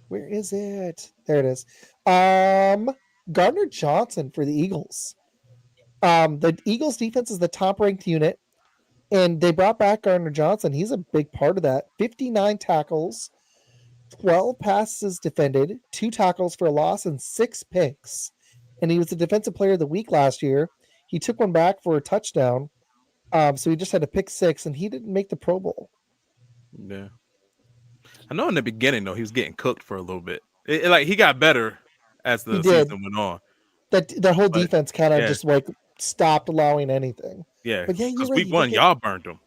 Where is it? There it is. Gardner Johnson for the Eagles. The Eagles defense is the top ranked unit, and they brought back Gardner Johnson. He's a big part of that. 59 tackles, 12 passes defended, 2 tackles for a loss, and 6 picks. And he was the defensive player of the week last year. He took one back for a touchdown. So he just had to pick 6, and he didn't make the Pro Bowl. Yeah. I know in the beginning, though, he was getting cooked for a little bit. He got better as the season went on. That whole defense kind of just stopped allowing anything. Yeah, but because week 1, y'all burned them.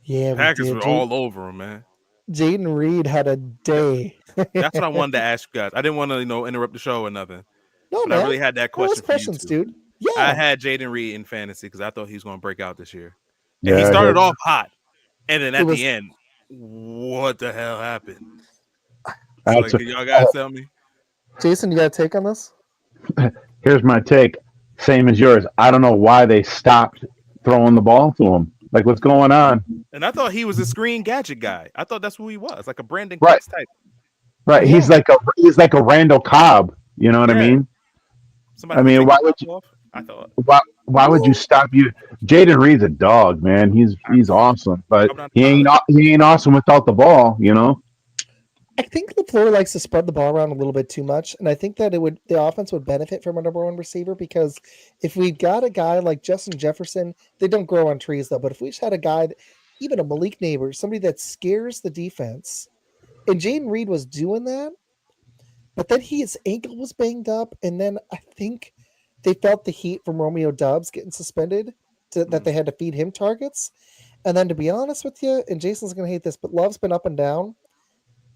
Yeah, Packers were all over him, man. Jaden Reed had a day. That's what I wanted to ask you guys. I didn't want to, interrupt the show or nothing. No, but man. I really had that question for you, dude. Yeah, I had Jaden Reed in fantasy because I thought he was going to break out this year. And Yeah, he started off hot, and then at the end, what the hell happened? So, can y'all guys tell me? Jason, you got a take on this? Here's my take. Same as yours. I don't know why they stopped throwing the ball to him. Like, what's going on? And I thought he was a screen gadget guy. I thought that's who he was, like a Brandon Right. Cooks type. Right. Yeah. He's like a Randall Cobb. You know what I mean? Somebody why would you? I thought. Why would you stop you? Jaden Reed's a dog, man. He's awesome, but I'm not he ain't positive. he ain't awesome without the ball. I think LaFleur likes to spread the ball around a little bit too much, and I think that the offense would benefit from a number one receiver because if we've got a guy like Justin Jefferson, they don't grow on trees though. But if we just had a guy, even a Malik Neighbors, somebody that scares the defense, and Jaden Reed was doing that, but then his ankle was banged up, and then I think they felt the heat from Romeo Doubs getting suspended that they had to feed him targets. And then to be honest with you, and Jason's going to hate this, but Love's been up and down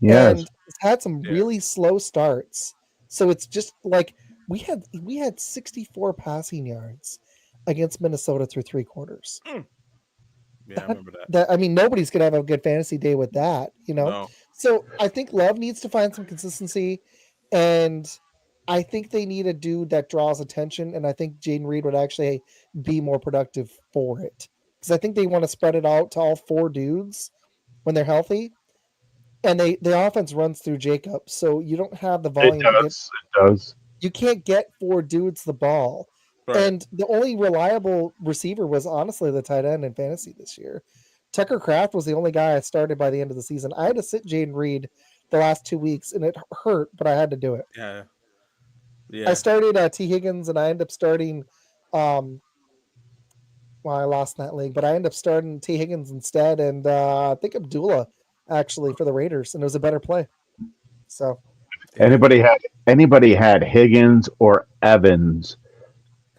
Yes, and it's had some Yeah. really slow starts. So it's just like we had 64 passing yards against Minnesota through 3 quarters. Yeah, I remember that. That I mean, nobody's gonna have a good fantasy day with that, No. So I think Love needs to find some consistency, and I think they need a dude that draws attention, and I think Jaden Reed would actually be more productive for it because I think they want to spread it out to all 4 dudes when they're healthy, and the offense runs through Jacob, so you don't have the it volume to get. does. It does. You can't get 4 dudes the ball. Right. And the only reliable receiver was honestly the tight end in fantasy this year. Tucker Kraft was the only guy I started by the end of the season. I had to sit Jaden Reed the last 2 weeks, and it hurt, but I had to do it. Yeah. I Yeah. started T. Higgins, and I ended up starting. Well, I lost in that league, but I ended up starting T. Higgins instead, and I think Abdullah actually for the Raiders, and it was a better play. So Anybody had Higgins or Evans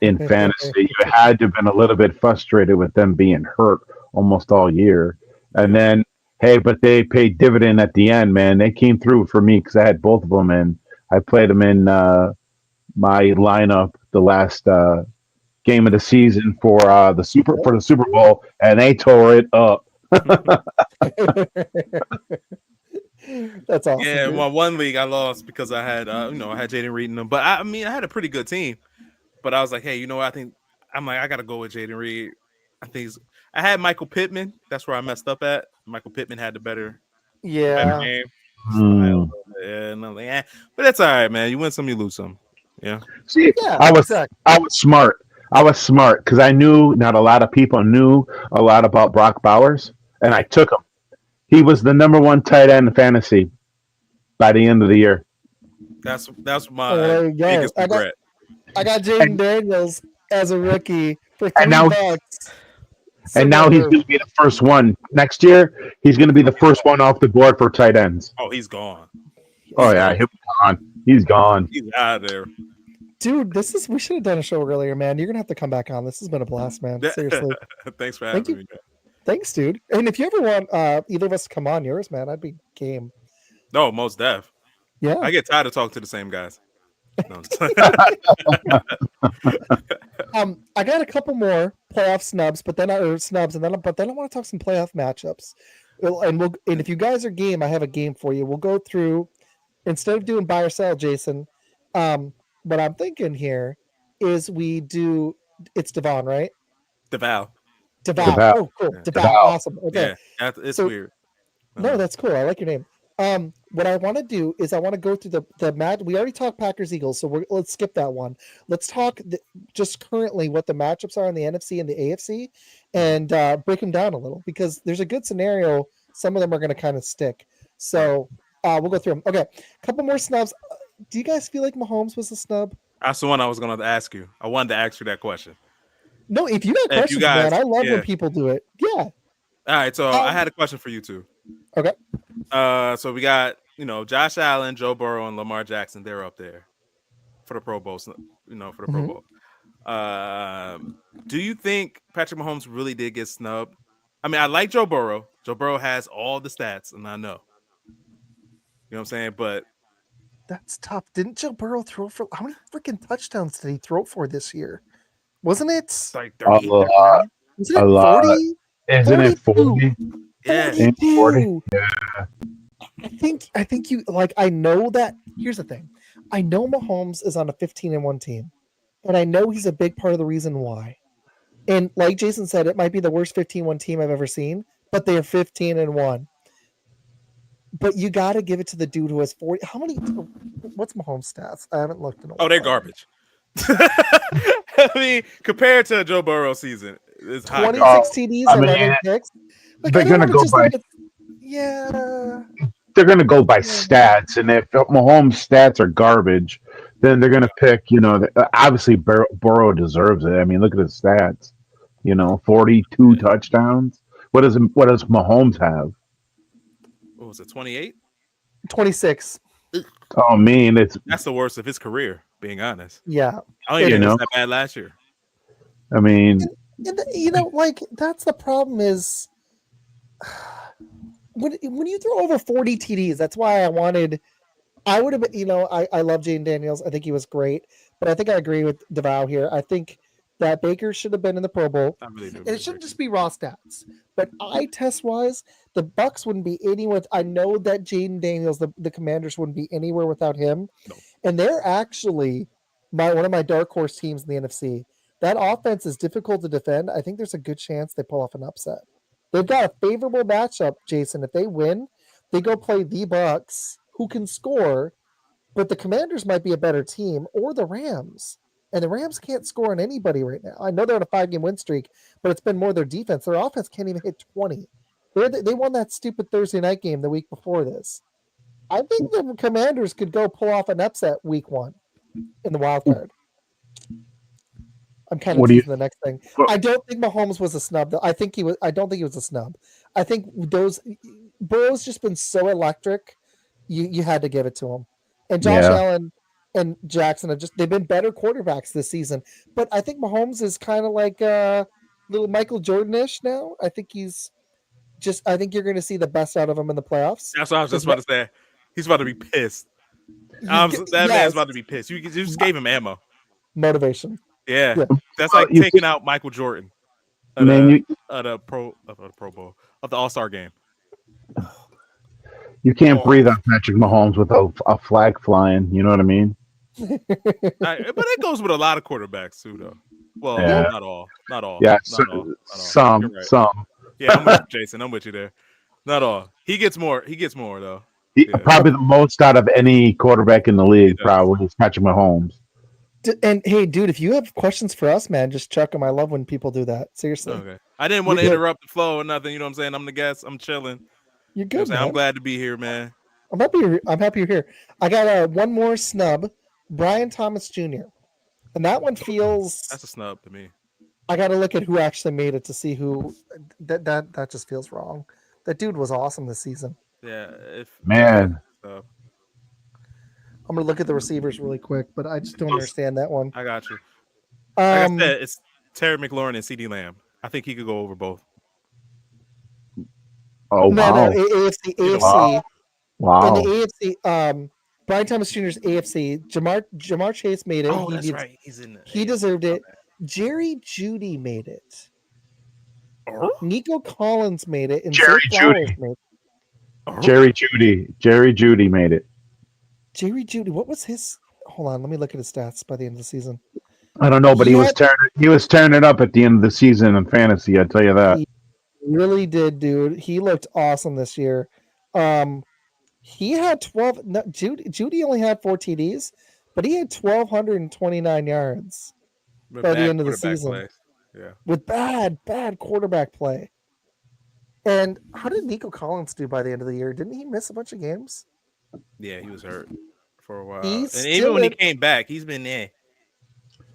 in fantasy, you had to have been a little bit frustrated with them being hurt almost all year. And then, hey, but they paid dividend at the end, man. They came through for me because I had both of them, and I played them in my lineup the last game of the season for the Super Bowl, and they tore it up. That's awesome. Yeah, dude. my one league I lost because I had I had Jaden Reed in them. But I mean I had a pretty good team. But I was like, hey, you know what? I gotta go with Jaden Reed. I had Michael Pittman. That's where I messed up at. Michael Pittman had the better Yeah. game. Mm. Yeah, and I'm like, but that's all right, man. You win some, you lose some. Yeah. See, Yeah, I was exactly. smart. I was smart because I knew not a lot of people knew a lot about Brock Bowers, and I took him. He was the number 1 tight end in fantasy by the end of the year. That's Oh, my there you go. biggest regret. I got Jaden Daniels as a rookie for And now- $3. And now he's going to be the first one. Next year, he's going to be the first one off the board for tight ends. Oh, he's gone. Oh, yeah. He's gone. He's gone. He's out of there. Dude, we should have done a show earlier, man. You're gonna have to come back on. This has been a blast, man. Seriously. Thanks for having you. me, man. Thanks, dude. And if you ever want either of us to come on yours, man, I'd be game. No, most def. Yeah. I get tired of talking to the same guys. No. I got a couple more playoff snubs, but then I want to talk some playoff matchups. And if you guys are game, I have a game for you. We'll go through instead of doing buy or sell, Jason. What I'm thinking here is it's Devon, right? DeVal. DeVal. Oh, cool. DeVal. Awesome. Okay. Yeah, it's So- weird. No, that's cool. I like your name. What I want to do is I want to go through the match. We already talked Packers Eagles, so let's skip that one. Let's talk just currently what the matchups are in the NFC and the AFC, and break them down a little because there's a good scenario. Some of them are going to kind of stick. So we'll go through them. Okay, a couple more snubs. Do you guys feel like Mahomes was a snub? That's the one I was going to ask you. I wanted to ask you that question. No, if you got questions, man, I love when people do it. Yeah. All right, so I had a question for you too. Okay. So we got Josh Allen, Joe Burrow, and Lamar Jackson. They're up there for the Pro Bowl. Pro Bowl. Do you think Patrick Mahomes really did get snubbed? I mean, I like Joe Burrow. Joe Burrow has all the stats, and I know. You know what I'm saying? But that's tough. Didn't Joe Burrow throw for how many freaking touchdowns did he throw for this year? Wasn't it like 30, was it 40? Isn't it 40? Yeah. 42. Yeah. I think you like I know that here's the thing. I know Mahomes is on a 15-1 team, and I know he's a big part of the reason why. And like Jason said, it might be the worst 15-1 team I've ever seen, but they're 15-1. But you got to give it to the dude who has 40. How many? What's Mahomes' stats? I haven't looked in a while. Oh, they're garbage. I mean, compared to Joe Burrow's season, it's high. 26 TDs, I mean, 11 picks. Like, they're I don't gonna want to go just by look at. Yeah. they're gonna go by Yeah. stats, and if Mahomes' stats are garbage, then they're gonna pick. Obviously Burrow deserves it. I mean, look at his stats. 42 touchdowns. What does Mahomes have? What was it, 28? 26. Oh man, That's the worst of his career, being honest. Yeah. I don't even You think it was know? that bad last year. I mean, And like, that's the problem is when you throw over 40 TDs, that's why I would have been, I love Jaden Daniels. I think he was great, but I think I agree with DeVow here. I think that Baker should have been in the Pro Bowl. I really do. And it shouldn't just be raw stats, but eye test wise, the Bucks wouldn't be anywhere. I know that Jaden Daniels, the Commanders, wouldn't be anywhere without him. No. And they're actually one of my dark horse teams in the NFC. That offense is difficult to defend. I think there's a good chance they pull off an upset. They've got a favorable matchup, Jason. If they win, they go play the Bucks, who can score, but the Commanders might be a better team, or the Rams. And the Rams can't score on anybody right now. I know they're on a 5-game win streak, but it's been more their defense. Their offense can't even hit 20. They won that stupid Thursday night game the week before this. I think the Commanders could go pull off an upset week 1 in the wild card. I'm kind of teasing the next thing. I don't think Mahomes was a snub, though. I don't think he was a snub. I think Burrow's just been so electric. You had to give it to him. And Josh Allen and Jackson they've been better quarterbacks this season. But I think Mahomes is kind of like little Michael Jordan-ish now. I think I think you're going to see the best out of him in the playoffs. That's what I was just about to say. He's about to be pissed. That man's about to be pissed. You just gave him ammo. Motivation. Yeah. That's like taking out Michael Jordan at the Pro Bowl of the All-Star game. You can't breathe on Patrick Mahomes with a flag flying. You know what I mean? But it goes with a lot of quarterbacks too, though. Well, not all. Yeah, not all. Some. Yeah, I'm with you, Jason. I'm with you there. Not all. He gets more though. Probably the most out of any quarterback in the league. Probably is Patrick Mahomes. And hey, dude, if you have questions for us, man, just chuck them. I love when people do that. Seriously. Okay. I didn't want to interrupt the flow or nothing. You know what I'm saying? I'm the guest. I'm chilling. You're good. I'm glad to be here, man. I'm happy you're here. I got one more snub, Brian Thomas Jr. And that one feels that's a snub to me. I got to look at who actually made it to see who that just feels wrong. That dude was awesome this season. Yeah, man. I'm gonna look at the receivers really quick, but I just don't understand that one. I got you. Like I said, it's Terry McLaurin and CeeDee Lamb. I think he could go over both. Oh wow! No, AFC. Wow. In the AFC, Brian Thomas Jr.'s AFC. Jamar Chase made it. Oh, that's right. He's in. He deserved it. Jerry Jeudy made it. Nico Collins made it, and Jerry Jeudy made it. Jerry Jeudy made it. Jerry Jeudy, what was his? Hold on, let me look at his stats by the end of the season. I don't know, but he was tearing it up at the end of the season in fantasy. I tell you that. He really did, dude. He looked awesome this year. He had 12. No, Jeudy only had 4 TDs, but he had 1,229 yards by the end of the season. Yeah, with bad quarterback play. And how did Nico Collins do by the end of the year? Didn't he miss a bunch of games? Yeah, he was hurt for a while. And even when he came back, he's been there.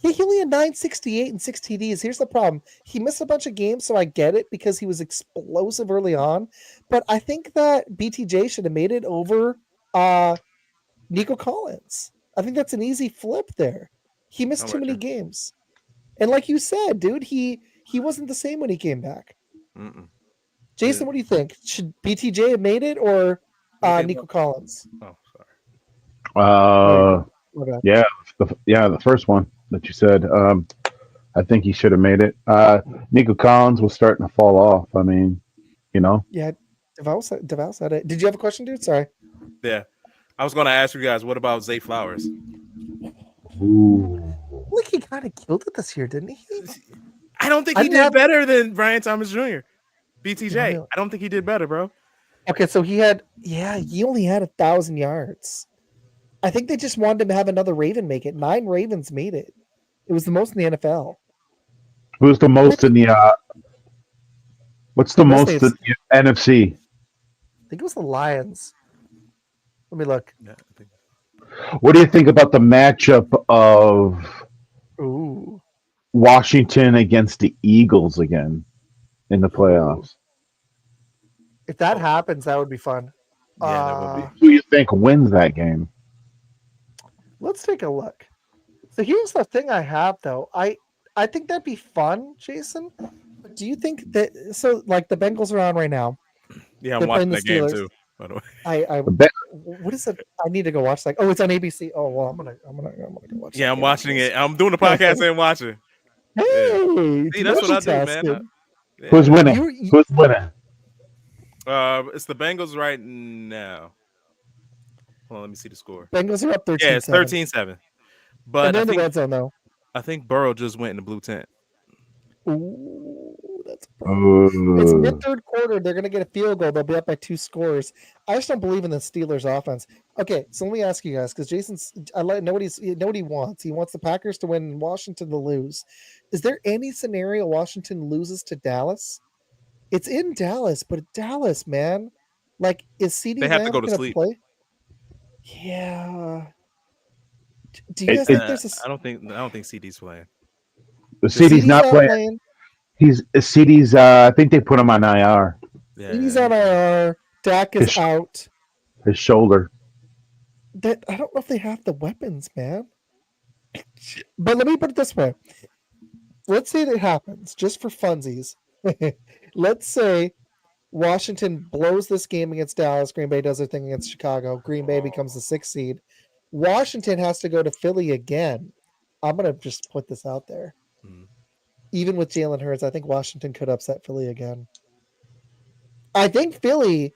Yeah, he only had 968 and 6 TDs. Here's the problem. He missed a bunch of games, so I get it because he was explosive early on. But I think that BTJ should have made it over Nico Collins. I think that's an easy flip there. He missed too many games. And like you said, dude, he wasn't the same when he came back. Jason, what do you think? Should BTJ have made it or Nico Collins? Oh, sorry. Yeah, the first one that you said. I think he should have made it. Nico Collins was starting to fall off. I mean, Yeah, DeVal said it. Did you have a question, dude? Sorry. Yeah, I was going to ask you guys, what about Zay Flowers? Ooh. Like he kind of killed it this year, didn't he? I don't think he did better than Brian Thomas Jr. BTJ. I don't think he did better, bro. Okay, so he only had 1,000 yards. I think they just wanted him to have another Raven make it. 9 Ravens made it. It was the most in the NFL. Who's the most in the? What's the most in the NFC? I think it was the Lions. Let me look. Yeah, I think. What do you think about the matchup of Washington against the Eagles again in the playoffs? If that happens, that would be fun. Yeah, that would be. Who do you think wins that game? Let's take a look. So here's the thing I have though. I think that'd be fun, Jason. But do you think that like the Bengals are on right now? Yeah, I'm watching that game too. By the way, what is it? I need to go watch that. Oh, it's on ABC. Oh well, I'm gonna go watch. Yeah, I'm watching it. I'm doing the podcast and watching. Hey, see, that's what I do, man. Who's winning? Who's winning? It's the Bengals right now. Hold on, let me see the score. Bengals are up 13-7. Yeah, it's 13-7. But and they're in the red zone though. I think Burrow just went in the blue tent. Ooh, that's a problem. It's mid-third quarter. They're going to get a field goal. They'll be up by 2 scores. I just don't believe in the Steelers' offense. Okay, so let me ask you guys, because Jason's, know what he wants. He wants the Packers to win and Washington to lose. Is there any scenario Washington loses to Dallas? It's in Dallas, but Dallas, man, like, is CeeDee Lamb going to play? Yeah. Do you guys think there's a? I don't think CeeDee's playing. CeeDee's not playing. CeeDee's. I think they put him on IR. Yeah, CeeDee's on IR. Dak is out. His shoulder. That I don't know if they have the weapons, man. But let me put it this way. Let's say that happens, just for funsies. Let's say Washington blows this game against Dallas. Green Bay does their thing against Chicago. Green Bay becomes the 6th seed. Washington has to go to Philly again. I'm going to just put this out there. Even with Jalen Hurts, I think Washington could upset Philly again. I think Philly,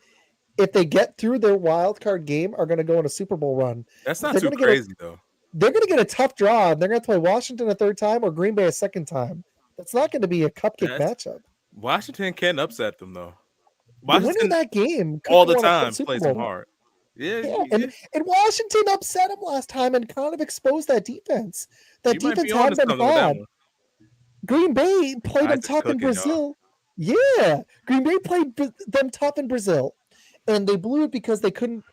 if they get through their wild card game, are going to go on a Super Bowl run. That's not too crazy, though. They're going to get a tough draw. They're going to play Washington a 3rd time or Green Bay a 2nd time. It's not going to be a cupcake matchup. Washington can upset them, though. Winning that game all the time plays them hard. Yeah. And Washington upset him last time and kind of exposed that defense. That defense had been bad. Green Bay played them tough in Brazil. Y'all. Yeah, Green Bay played them tough in Brazil, and they blew it because they couldn't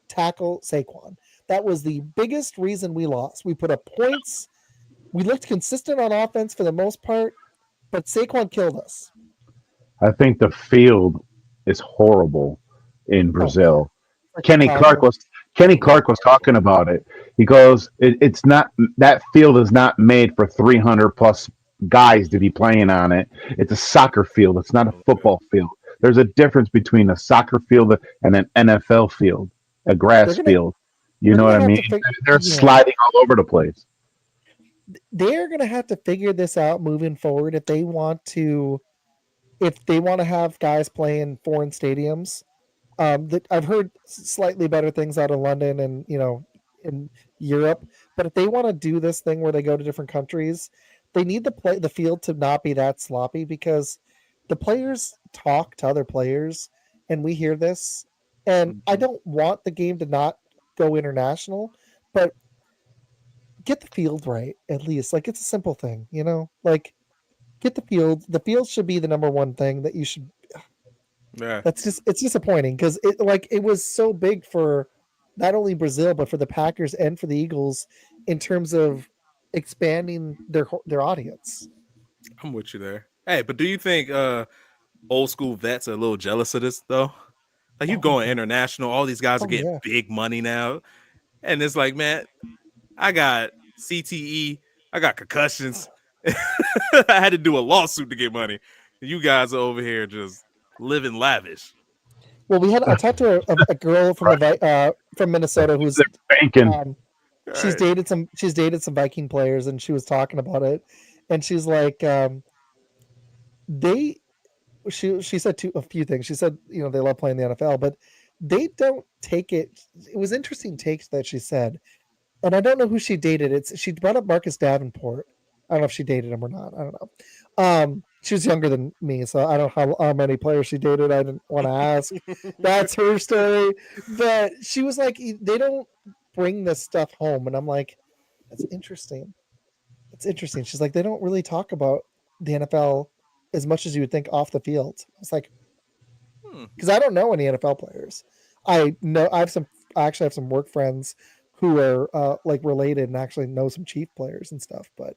tackle Saquon. That was the biggest reason we lost. We put up points. We looked consistent on offense for the most part, but Saquon killed us. I think the field is horrible in Brazil. Kenny Clark was talking about it. He goes, it's not, that field is not made for 300 plus guys to be playing on it. It's a soccer field. It's not a football field. There's a difference between a soccer field and an NFL field, a grass field. You know what I mean? They're sliding all over the place. They're going to have to figure this out moving forward if they want to have guys play in foreign stadiums. I've heard slightly better things out of London and in Europe, but if they want to do this thing where they go to different countries, they need the field to not be that sloppy, because the players talk to other players and we hear this, and I don't want the game to not go international, but get the field right at least. Like, it's a simple thing, like, get the field. The field should be the number one thing that you should. Yeah, it's disappointing because it was so big for not only Brazil but for the Packers and for the Eagles in terms of expanding their audience. I'm with you there. Hey, but do you think old school vets are a little jealous of this though? Like, you going international, all these guys are getting big money now, and it's like, man, I got CTE, I got concussions. I had to do a lawsuit to get money. You guys are over here just living lavish. Well, I talked to a girl from Minnesota who's banking. She's dated some Viking players, and she was talking about it, and she's like, she said a few things. She said, they love playing the NFL, but they don't take it. It was interesting takes that she said, and I don't know who she dated. She brought up Marcus Davenport. I don't know if she dated him or not. I don't know. She was younger than me, so I don't know how many players she dated. I didn't want to ask. That's her story. But she was like, they don't bring this stuff home. And I'm like, that's interesting. it's interesting. She's like, they don't really talk about the NFL as much as you would think off the field. It's like, because I don't know any NFL players. I know I actually have some work friends who are like related and actually know some Chief players and stuff, but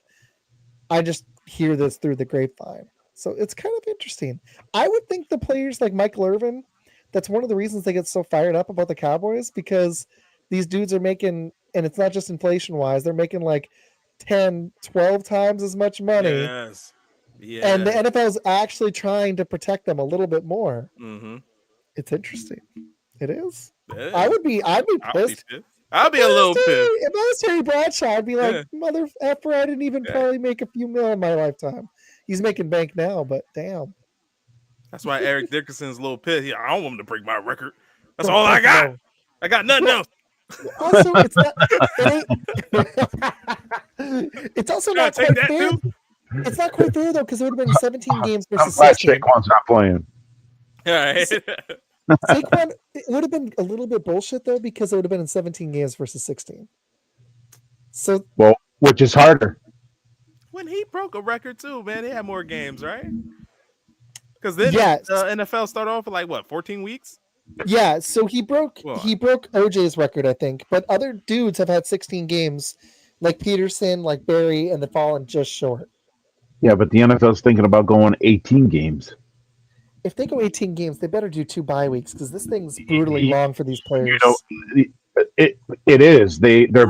I just hear this through the grapevine. So it's kind of interesting. I would think the players like Michael Irvin, that's one of the reasons they get so fired up about the Cowboys, because these dudes are making, and it's not just inflation wise, they're making like 10, 12 times as much money. Yes. Yeah. And the NFL is actually trying to protect them a little bit more. Mm-hmm. It's interesting. It is. Yeah. I'd be pissed. I'll be a little pissed. If I was Terry Bradshaw, I'd be like, mother effer, I didn't even probably make a few mil in my lifetime. He's making bank now, but damn. That's why Eric Dickerson's a little pissed. I don't want him to break my record. That's all I got. I got nothing else. Also, it's not. It's also not quite fair. It's not quite fair though, because it would have been 17 games versus 16. Saquon's not playing. All right. Saquon, it would have been a little bit bullshit though, because it would have been in 17 games versus 16. So, well, which is harder? When he broke a record too, man, they had more games, right? Because then NFL started off for like what, 14 weeks? Yeah, so he broke OJ's record, I think, but other dudes have had 16 games, like Peterson, like Barry, and they've fallen just short. Yeah, but the NFL's thinking about going 18 games. If they go 18 games, they better do 2 bye weeks, because this thing's brutally long for these players. You know, it is. Their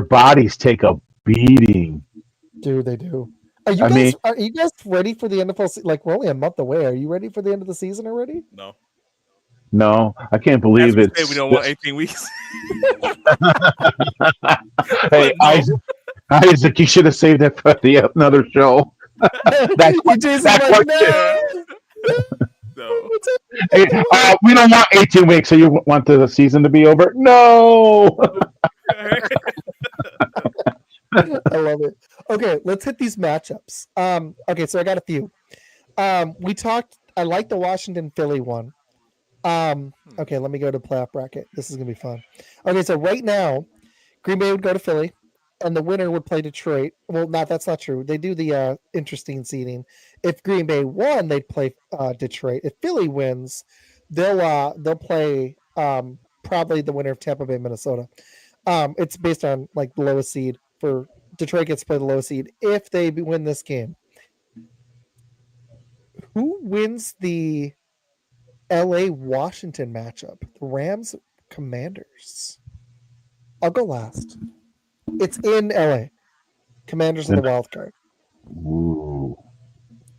bodies take a beating. Dude, they do. Are you guys ready for the NFL? Like, we're only a month away. Are you ready for the end of the season already? No, I can't believe it. We don't want 18 weeks. Hey, Isaac, you should have saved that for another show. That's what no. Hey, we don't want 18 weeks, so you want the season to be over? No. I love it. Okay, let's hit these matchups. Okay, so I got a few. We talked. I like the Washington Philly one. Okay, let me go to playoff bracket. This is gonna be fun. Okay, so right now, Green Bay would go to Philly, and the winner would play Detroit. Well, that's not true. They do the interesting seeding. If Green Bay won, they'd play Detroit. If Philly wins, they'll play probably the winner of Tampa Bay, Minnesota. It's based on like the lowest seed. For Detroit gets to play the lowest seed if they win this game. Who wins the LA Washington matchup? The Rams Commanders. I'll go last. It's in LA. Commanders in the wild card. Ooh.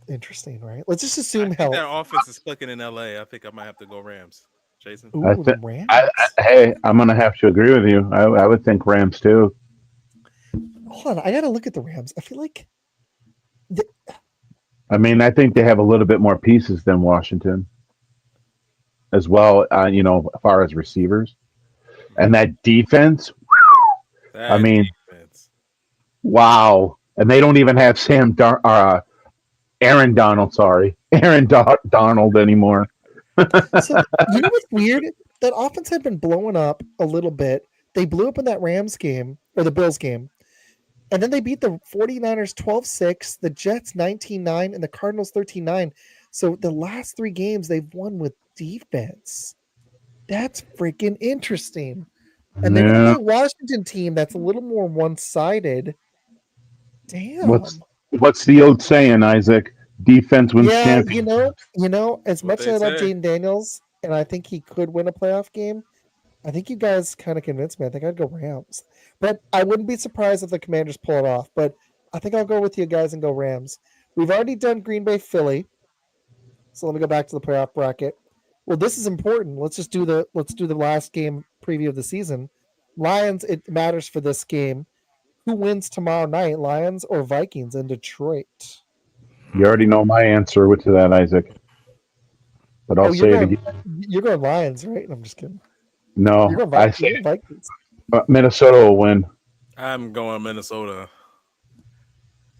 Interesting, right? Let's just assume health. That offense is clicking in LA. I think I might have to go Rams. Jason? Ooh, Rams? Hey, I'm going to have to agree with you. I would think Rams too. Hold on, I gotta look at the Rams. I feel like I think they have a little bit more pieces than Washington as well, as far as receivers. And that defense, wow. And they don't even have Aaron Donald anymore. So, you know what's weird? That offense had been blowing up a little bit. They blew up in that Rams game, or the Bills game. And then they beat the 49ers 12-6, the Jets 19-9, and the Cardinals 13-9. So the last 3 games they've won with defense. That's freaking interesting. And then the Washington team that's a little more one-sided. Damn. What's the old saying, Isaac? Defense wins champions. As much as I love Jaden Daniels, and I think he could win a playoff game, I think you guys kind of convinced me. I think I'd go Rams. But I wouldn't be surprised if the Commanders pull it off. But I think I'll go with you guys and go Rams. We've already done Green Bay, Philly. So let me go back to the playoff bracket. Well, this is important. Let's do the last game preview of the season. Lions, it matters for this game. Who wins tomorrow night, Lions or Vikings in Detroit? You already know my answer to that, Isaac. But I'll say it again. You're going Lions, right? I'm just kidding. No, I say Vikings. Minnesota will win. I'm going Minnesota.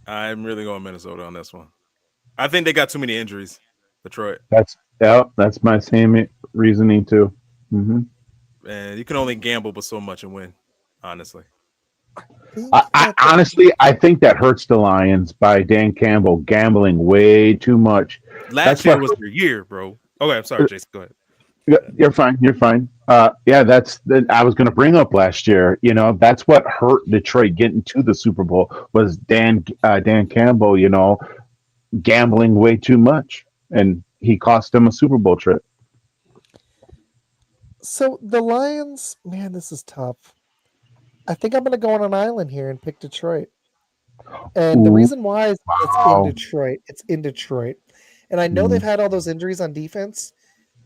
I'm really going Minnesota on this one. I think they got too many injuries. Detroit. That's my same reasoning too. Mm-hmm. And you can only gamble but so much and win, honestly. Honestly, I think that hurts the Lions by Dan Campbell gambling way too much. Last That's year what was their year, bro. Okay, I'm sorry, Jason. Go ahead. you're fine. You're fine. Yeah, I was going to bring up last year. That's what hurt Detroit getting to the Super Bowl was Dan Campbell. Gambling way too much, and he cost them a Super Bowl trip. So the Lions, man, this is tough. I think I'm going to go on an island here and pick Detroit. And the Ooh, reason why is it's in wow. Detroit. It's in Detroit. And I know they've Mm. had all those injuries on defense,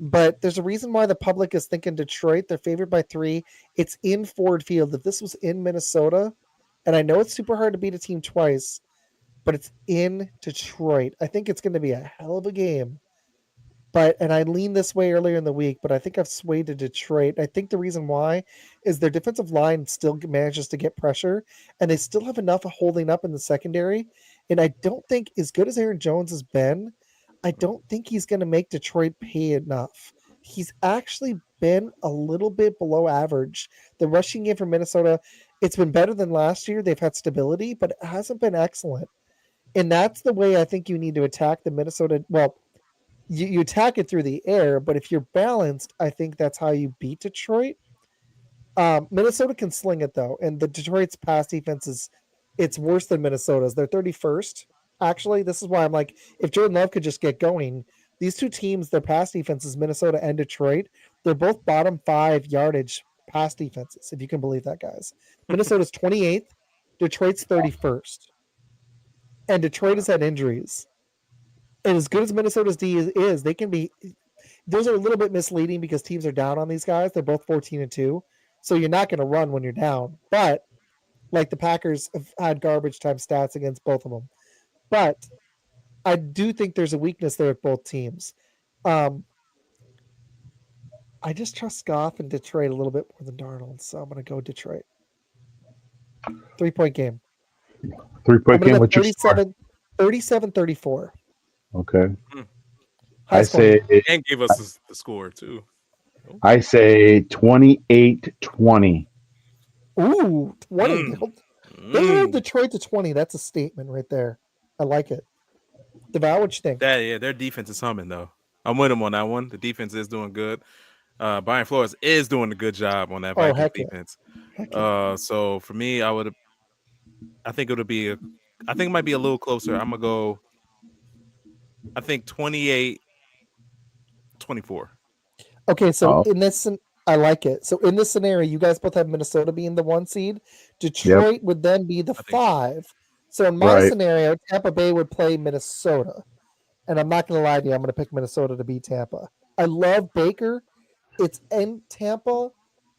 but there's a reason why the public is thinking Detroit. They're favored by 3. It's in Ford Field. If this was in Minnesota, and I know it's super hard to beat a team twice, but it's in Detroit. I think it's going to be a hell of a game. And I leaned this way earlier in the week, but I think I've swayed to Detroit. I think the reason why is their defensive line still manages to get pressure, and they still have enough of holding up in the secondary. And I don't think, as good as Aaron Jones has been, I don't think he's going to make Detroit pay enough. He's actually been a little bit below average. The rushing game for Minnesota, it's been better than last year. They've had stability, but it hasn't been excellent. And that's the way I think you need to attack the Minnesota. Well, you attack it through the air, but if you're balanced, I think that's how you beat Detroit. Minnesota can sling it though, and the Detroit's pass defense it's worse than Minnesota's. They're 31st. Actually, this is why I'm like, if Jordan Love could just get going, these two teams, their pass defenses, Minnesota and Detroit, they're both bottom 5 yardage pass defenses, if you can believe that, guys. Minnesota's 28th, Detroit's 31st, and Detroit has had injuries. And as good as Minnesota's D is, they can be. Those are a little bit misleading because teams are down on these guys. They're both 14-2, so you're not going to run when you're down. But like the Packers have had garbage time stats against both of them. But I do think there's a weakness there with both teams. I just trust Goff and Detroit a little bit more than Darnold, so I'm going to go Detroit. 3-point game. 3-point I'm game. going to What's your score? 37-34. Okay. High I say And gave us the score too. I say 28-20. Ooh, 20. They held Mm. Detroit to 20. That's a statement right there. I like it. DeVal, what you think? Their defense is humming though. I'm with them on that one. The defense is doing good. Brian Flores is doing a good job on that Vikings heck yeah. defense. Heck yeah. So for me, I think it might be a little closer. I'm gonna go. I think 28-24. Okay, so Oh, in this, I like it. So in this scenario, you guys both have Minnesota being the 1 seed. yep. Detroit would then be the I think so. 5. So in my Right. scenario, Tampa Bay would play Minnesota. And I'm not going to lie to you, I'm going to pick Minnesota to beat Tampa. I love Baker. It's in Tampa.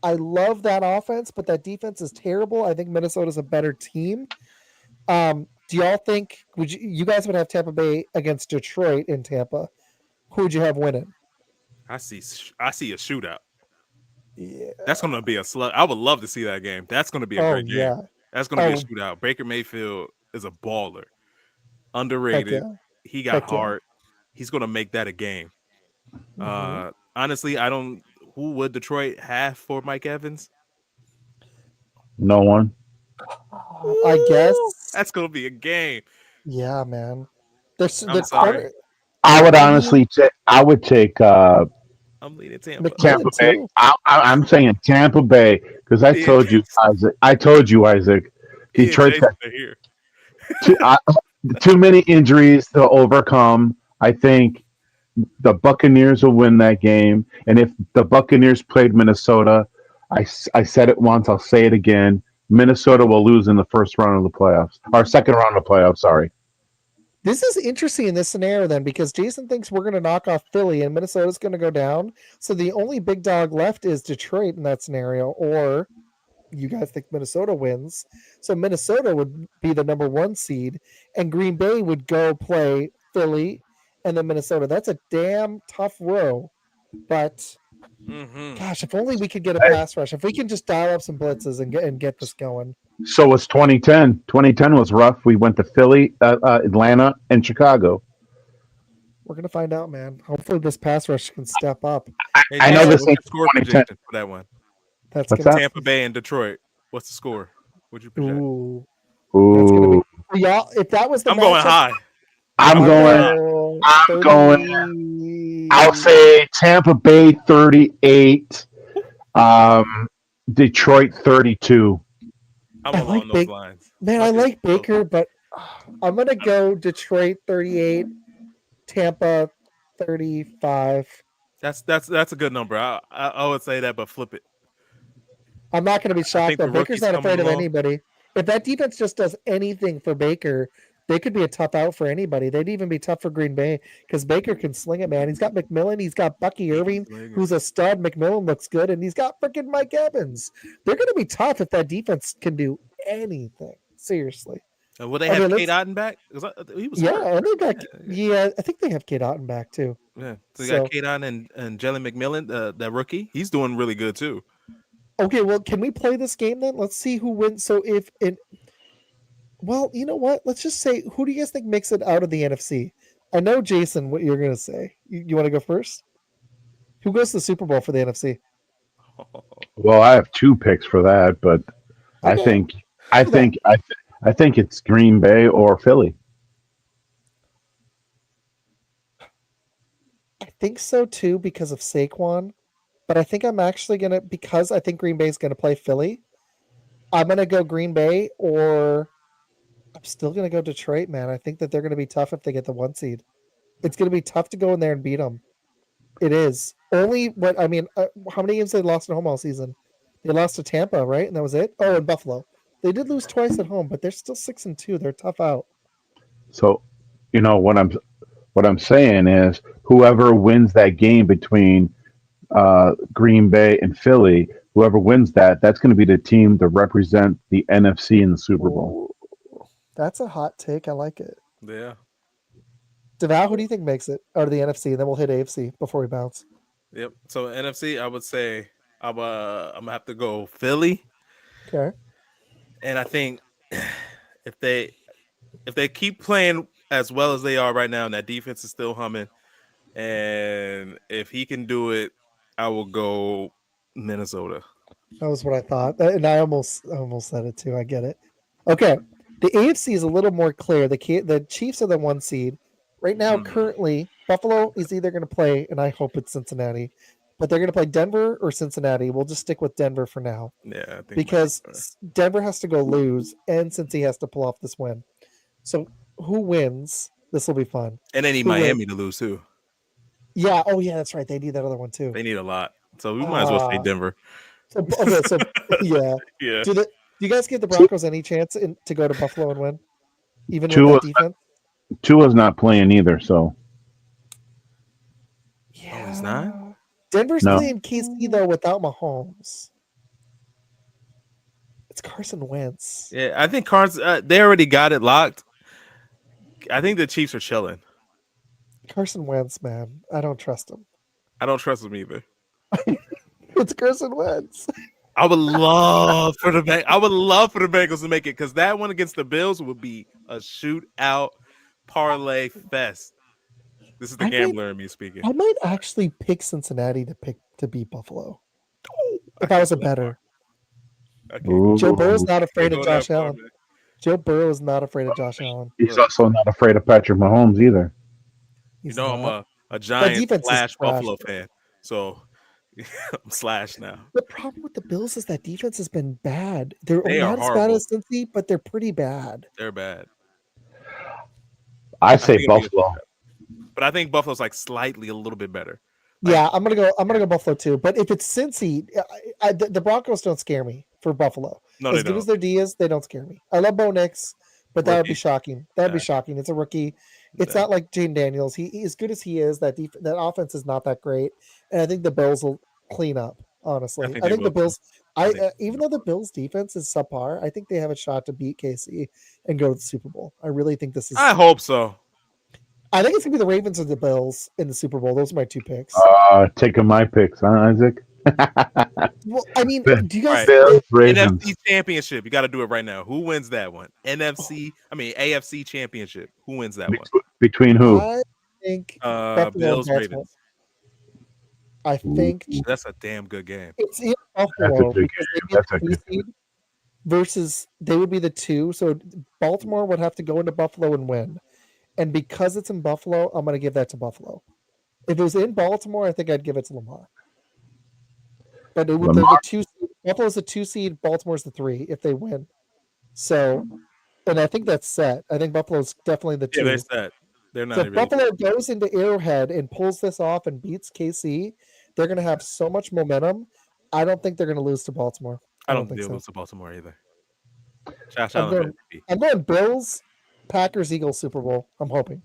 I love that offense, but that defense is terrible. I think Minnesota's a better team. Do y'all think you guys would have Tampa Bay against Detroit in Tampa? Who would you have winning? I see a shootout. Yeah. That's gonna be a slug. I would love to see that game. That's gonna be a great game. Yeah. That's gonna be a shootout. Baker Mayfield is a baller, underrated. Yeah. He got heart. He's gonna make that a game. Mm-hmm. Honestly, who would Detroit have for Mike Evans? No one. I guess. That's gonna be a game. Yeah, man. I'm sorry. I would honestly take. I would take I'm leaning Tampa. Tampa Bay. I'm saying Tampa Bay because I told you, Isaac. Detroit's got here. too many injuries to overcome. I think the Buccaneers will win that game. And if the Buccaneers played Minnesota, I said it once, I'll say it again. Minnesota will lose in the first round of the playoffs, or second round of the playoffs. Sorry. This is interesting in this scenario then, because Jason thinks we're going to knock off Philly and Minnesota's going to go down. So the only big dog left is Detroit in that scenario, or you guys think Minnesota wins. So Minnesota would be the number 1 seed, and Green Bay would go play Philly and then Minnesota. That's a damn tough row. But gosh, if only we could get a pass rush. If we can just dial up some blitzes and get this going. So was 2010. 2010 was rough. We went to Philly, Atlanta, and Chicago. We're gonna find out, man. Hopefully, this pass rush can step up. I know this ain't score projection for that one. That's What's gonna that? Tampa Bay and Detroit. What's the score? What'd you project? Ooh, that's gonna be y'all. If that was the I'm going matchup, high. I'm going. I'm going. 30. I'll say Tampa Bay 38. Detroit 32. I'm I along like those Baker. lines. Man, I like Baker, but I'm gonna go Detroit 38, Tampa 35. That's a good number. I would say that, but flip it. I'm not gonna be I shocked think though. the Baker's rookie's not coming afraid of along. anybody. If that defense just does anything for Baker, they could be a tough out for anybody. They'd even be tough for Green Bay because Baker can sling it, man. He's got McMillan, he's got Bucky Irving, who's a stud. McMillan looks good, and he's got freaking Mike Evans. They're gonna be tough if that defense can do anything. Seriously. Will they have Kate Otten back? He was hurt. And they got I think they have Kate Otten back too. Yeah, so they got Kate Otten and Jalen McMillan, that rookie. He's doing really good too. Okay, well, can we play this game then? Let's see who wins. So well, you know what? Let's just say, who do you guys think makes it out of the NFC? I know, Jason, what you're going to say. You want to go first? Who goes to the Super Bowl for the NFC? Well, I have two picks for that, but Okay. I think it's Green Bay or Philly. I think so too because of Saquon, but I think I'm actually going to, because I think Green Bay is going to play Philly, I'm going to go Green Bay, or I'm still going to go Detroit, man. I think that they're going to be tough if they get the 1 seed. It's going to be tough to go in there and beat them. It is. How many games they lost at home all season? They lost to Tampa, right? And that was it? Oh, and Buffalo. They did lose twice at home, but they're still 6-2. They're tough out. So, what I'm saying is, whoever wins that game between Green Bay and Philly, whoever wins that's going to be the team to represent the NFC in the Super Bowl. That's a hot take. I like it. Yeah. Deval, who do you think makes it out of the NFC? And then we'll hit AFC before we bounce. Yep. So NFC, I would say I'm gonna have to go Philly. Okay. And I think if they keep playing as well as they are right now, and that defense is still humming, and if he can do it, I will go Minnesota. That was what I thought, and I almost said it too. I get it. Okay, the AFC is a little more clear. The Chiefs are the 1 seed right now. Currently, Buffalo is either going to play, and I hope it's Cincinnati, but they're going to play Denver or Cincinnati. We'll just stick with Denver for now. Yeah, I think because Denver has to go lose, and Cincy has to pull off this win. So who wins? This will be fun. And they need Miami to lose too. Yeah. Oh, yeah. That's right. They need that other one too. They need a lot. So we might as well say Denver. So yeah. Yeah. Do you guys give the Broncos any chance to go to Buffalo and win, even with that defense? Tua's not playing either, so. Yeah. Oh, he's not? Denver's playing KC though without Mahomes. It's Carson Wentz. Yeah, I think they already got it locked. I think the Chiefs are chilling. Carson Wentz, man. I don't trust him. I don't trust him either. It's Carson Wentz. I would love for the Bengals to make it, because that one against the Bills would be a shootout parlay fest. This is the gambler in me speaking. I might actually pick Cincinnati to beat Buffalo. If I was a better. Okay. Joe Burrow's not afraid of Josh Allen. Joe Burrow is not afraid of Josh Allen. He's also not afraid of Patrick Mahomes either. I'm a giant slash Buffalo fan, so I'm slash now. The problem with the Bills is that defense has been bad. They're not as bad as Cincy, but they're pretty bad. They're bad. I say Buffalo, but I think Buffalo's like slightly a little bit better. Yeah, I'm gonna go Buffalo too. But if it's Cincy, the Broncos don't scare me for Buffalo. No, as good as their D is, they don't scare me. I love Bo Nix, but that would be shocking. That would be shocking. It's a rookie. It's not like Jaden Daniels. He as good as he is, that offense is not that great. And I think the Bills will clean up. Honestly, I think the Bills. Even though the Bills' defense is subpar, I think they have a shot to beat KC and go to the Super Bowl. I really think this is. I hope so. I think it's gonna be the Ravens or the Bills in the Super Bowl. Those are my two picks. Taking my picks, huh, Isaac? Well, I mean, do you guys NFC Championship? You got to do it right now. Who wins that one? AFC Championship. Who wins that one? Between who? I think Bills, Ravens. I think that's a damn good game. It's in Buffalo. That's a good game. versus they would be the 2. So Baltimore would have to go into Buffalo and win. And because it's in Buffalo, I'm going to give that to Buffalo. If it was in Baltimore, I think I'd give it to Lamar. But it would the 2 seed. Buffalo's the 2 seed, Baltimore's the 3 if they win. So, and I think that's set. I think Buffalo's definitely the 2. Yeah, they're set. They're not. So if Buffalo goes into Arrowhead and pulls this off and beats KC, they're going to have so much momentum. I don't think they're going to lose to Baltimore. I don't think they'll lose to Baltimore either. Josh I'm Allen. going Bills, Packers, Eagles Super Bowl. I'm hoping.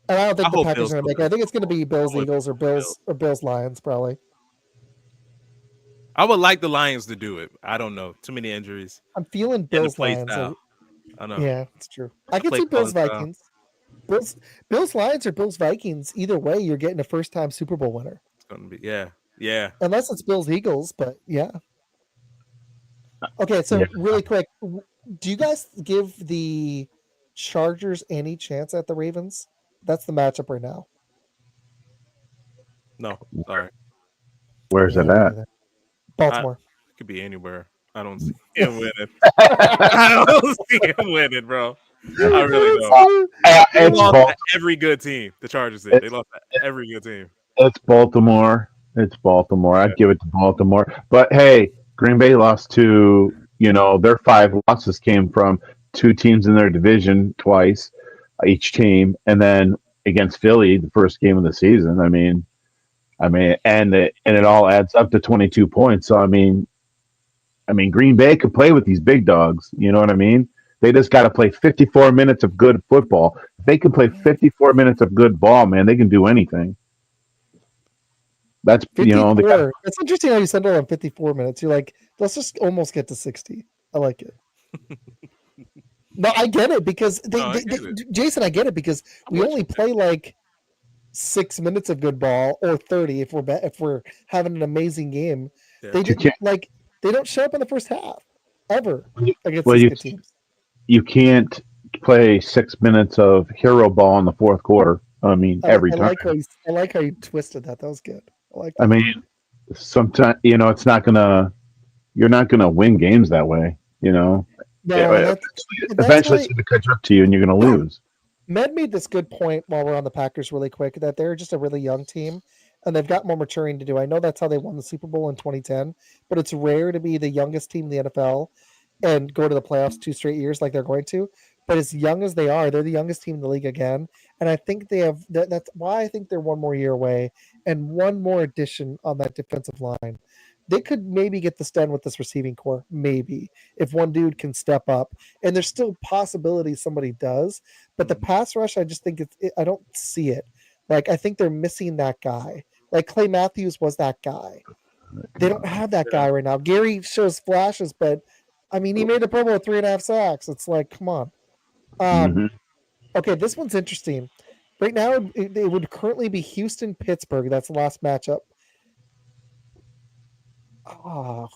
And I don't think the Packers are going to make it. I think it's going to be Bills, Eagles, or Bills, Lions, probably. I would like the Lions to do it. I don't know. Too many injuries. I'm feeling Bills, Lions. I know. Yeah, it's true. I can see Bills, Vikings. Bills, Lions, or Bills, Vikings. Either way, you're getting a first-time Super Bowl winner. It's going to be, yeah. Unless it's Bills, Eagles, but yeah. Okay, so really quick, do you guys give the Chargers any chance at the Ravens? That's the matchup right now. No, sorry. Where's it at? Baltimore. It could be anywhere. I don't see him winning. I don't see him winning, bro. I really don't. They lost every good team. The Chargers did. They lost every good team. It's Baltimore. I'd give it to Baltimore. But hey, Green Bay lost to, their 5 losses came from 2 teams in their division twice, each team, and then against Philly, the first game of the season. I mean, and it all adds up to 22 points. So I mean, Green Bay could play with these big dogs. You know what I mean? They just got to play 54 minutes of good football. If they can play 54 minutes of good ball, man, they can do anything. That's 54. It's interesting how you settle on 54 minutes. You're like, let's just almost get to 60. I like it. No, I get it because Jason, I get it because we only play like 6 minutes of good ball or 30 if we're having an amazing game. Yeah. They don't show up in the first half ever against these good teams. You can't play 6 minutes of hero ball in the fourth quarter. Every time. I like how you twisted that. That was good. I like that. Sometimes it's not gonna. You're not gonna win games that way. No, eventually it's gonna catch up to you, and you're gonna lose. Med made this good point while we're on the Packers really quick that they're just a really young team and they've got more maturing to do. I know that's how they won the Super Bowl in 2010, but it's rare to be the youngest team in the NFL and go to the playoffs 2 straight years like they're going to. But as young as they are, they're the youngest team in the league again. And I think they have that's why I think they're 1 more year away and 1 more addition on that defensive line. They could maybe get this done with this receiving core, maybe, if one dude can step up. And there's still possibilities somebody does. But the pass rush, I just think I don't see it. Like, I think they're missing that guy. Like, Clay Matthews was that guy. They don't have that guy right now. Gary shows flashes, but, he made the Pro Bowl with 3.5 sacks. It's like, come on. Okay, this one's interesting. Right now, it would currently be Houston-Pittsburgh. That's the last matchup.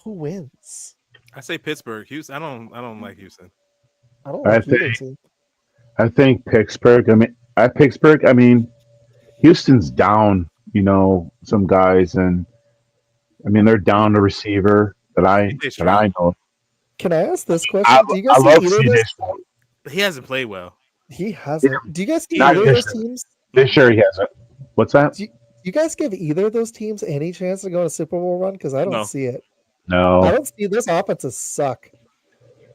Who wins? I say Pittsburgh. Houston. I don't like Houston. I don't like either team. I think Pittsburgh. Houston's down. Some guys, and they're down to receiver that I know. Can I ask this question? Do you guys see either of those? He hasn't played well. He hasn't. Do you guys see either of those teams? This year he hasn't. What's that? Do you guys give either of those teams any chance to go on a Super Bowl run? Because I don't see it. No. I don't see those offenses suck.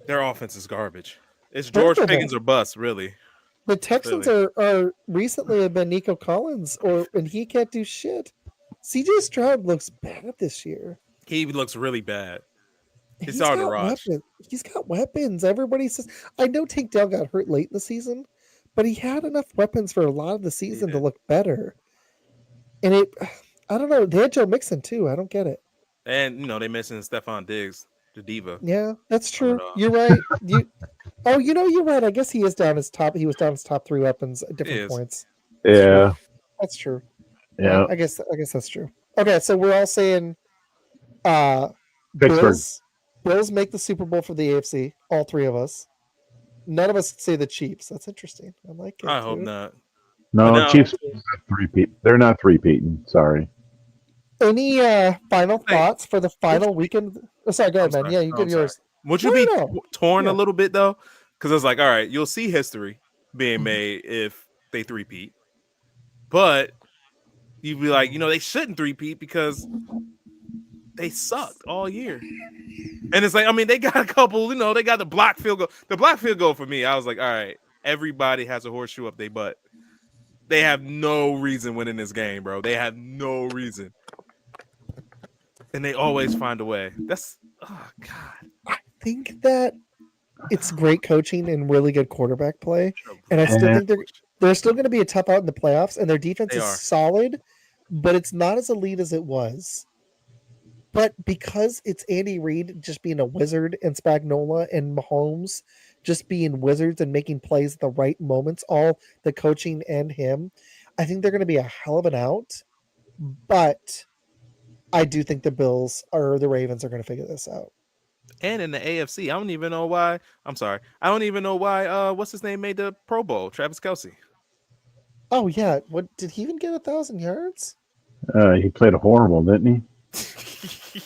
Their offense is garbage. It's George Pickens or bust, really. The Texans are recently have been Nico Collins, and he can't do shit. CJ Stroud looks bad this year. He looks really bad. He's got weapons. Everybody says. I know Tank Dell got hurt late in the season, but he had enough weapons for a lot of the season to look better. And I don't know. They had Joe Mixon too. I don't get it. And they're missing Stephon Diggs, the diva. Yeah, that's true. You're right. You're right. I guess he is down his top. He was down his top 3 weapons at different points. Yeah, that's true. Yeah, I guess that's true. Okay, so we're all saying, Pittsburgh. Bills make the Super Bowl for the AFC. All 3 of us. None of us say the Chiefs. That's interesting. I like it. I hope not. No, Chiefs are 3-peat. They're not 3-peating. Sorry. Any final Hey, thoughts for the final weekend? Oh, sorry, go ahead, man. sorry. Yeah, you No, give I'm sorry. yours. Would No, you be no. torn a Yeah. little bit though? Because I was like, all right, you'll see history being made if they three-peat, but you'd be like, they shouldn't three-peat because they sucked all year. And it's like, I mean, they got a couple, they got the block field goal. The block field goal for me, I was like, all right, everybody has a horseshoe up their butt. They have no reason winning this game, bro. They have no reason. And they always find a way. Oh God. I think that it's great coaching and really good quarterback play. And I still And think they're still going to be a tough out in the playoffs, and their defense They is are. solid, but it's not as elite as it was. But because it's Andy Reid just being a wizard and Spagnuolo and Mahomes just being wizards and making plays at the right moments, all the coaching and him, I think they're going to be a hell of an out. But I do think the Bills or the Ravens are going to figure this out. And in the AFC, I don't even know why. I'm sorry. I don't even know why what's his name made the Pro Bowl, Travis Kelce. Oh yeah, what did he even get 1,000 yards? he played horrible, didn't he?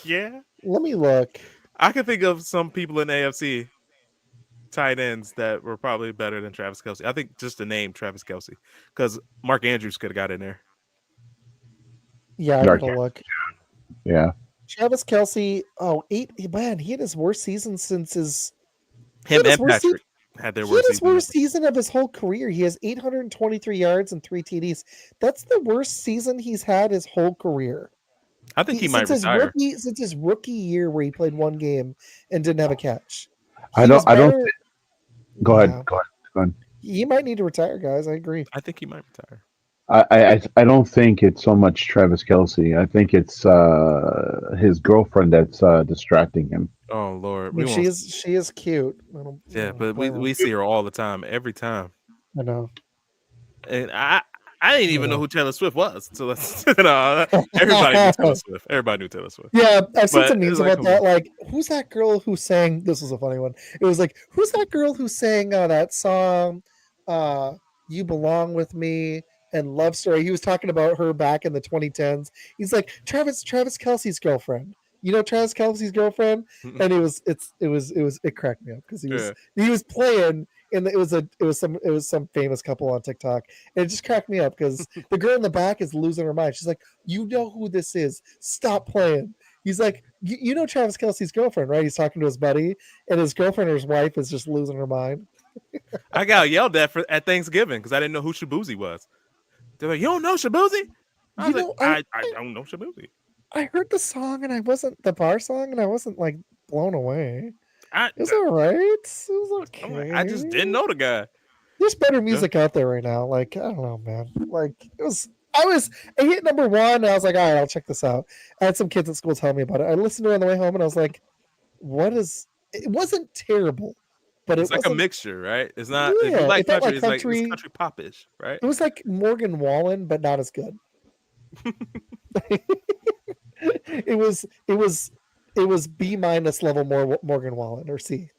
Yeah. Let me look. I can think of some people in the AFC tight ends that were probably better than Travis Kelce. I think just the name Travis Kelce, because Mark Andrews could have got in there. Yeah, I Dark. gotta look. Yeah. Travis Kelce, man, he had his worst season since his Him his and worst Patrick had their he had worst his season. worst season of his whole career. He has 823 yards and 3 TDs. That's the worst season he's had his whole career. I think he might since retire. Since his rookie year where he played one game and didn't have a catch. I don't go Yeah. ahead. Go ahead. He might need to retire, guys. I agree. I think he might retire. I don't think it's so much Travis Kelce. I think it's his girlfriend that's distracting him. Oh Lord, I mean, she is cute. but we see her all the time, every time. I know. And I didn't even know who Taylor Swift was. So everybody knew Taylor Swift. Everybody knew Taylor Swift. Yeah, I've seen some But memes it's like, about that. Like, who's that girl who sang? This was a funny one. It was like, who's that girl who sang that song, "You Belong with Me" and "Love Story"? He was talking about her back in the 2010s. He's like Travis Kelce's girlfriend. You know Travis Kelce's girlfriend, and it cracked me up because he was playing. And it was some famous couple on TikTok. And it just cracked me up because the girl in the back is losing her mind. She's like, "You know who this is? Stop playing." He's like, "You know Travis Kelce's girlfriend, right?" He's talking to his buddy, and his girlfriend or his wife is just losing her mind. I got yelled at Thanksgiving because I didn't know who Shabuzi was. They're like, "You don't know Shabuzi?" I was I don't know Shabuzi. I heard the song and I wasn't the bar song and I wasn't like blown away. It was all right. It was okay. I just didn't know the guy. There's better music out there right now. Like, I don't know, man. Like, I hit number 1 and I was like, all right, I'll check this out. I had some kids at school tell me about it. I listened to it on the way home and I was like, it wasn't terrible, but it's like a mixture, right? It's not, yeah, if you like country, it's country pop-ish, right? It was like Morgan Wallen, but not as good. It was B- level more Morgan Wallen or C.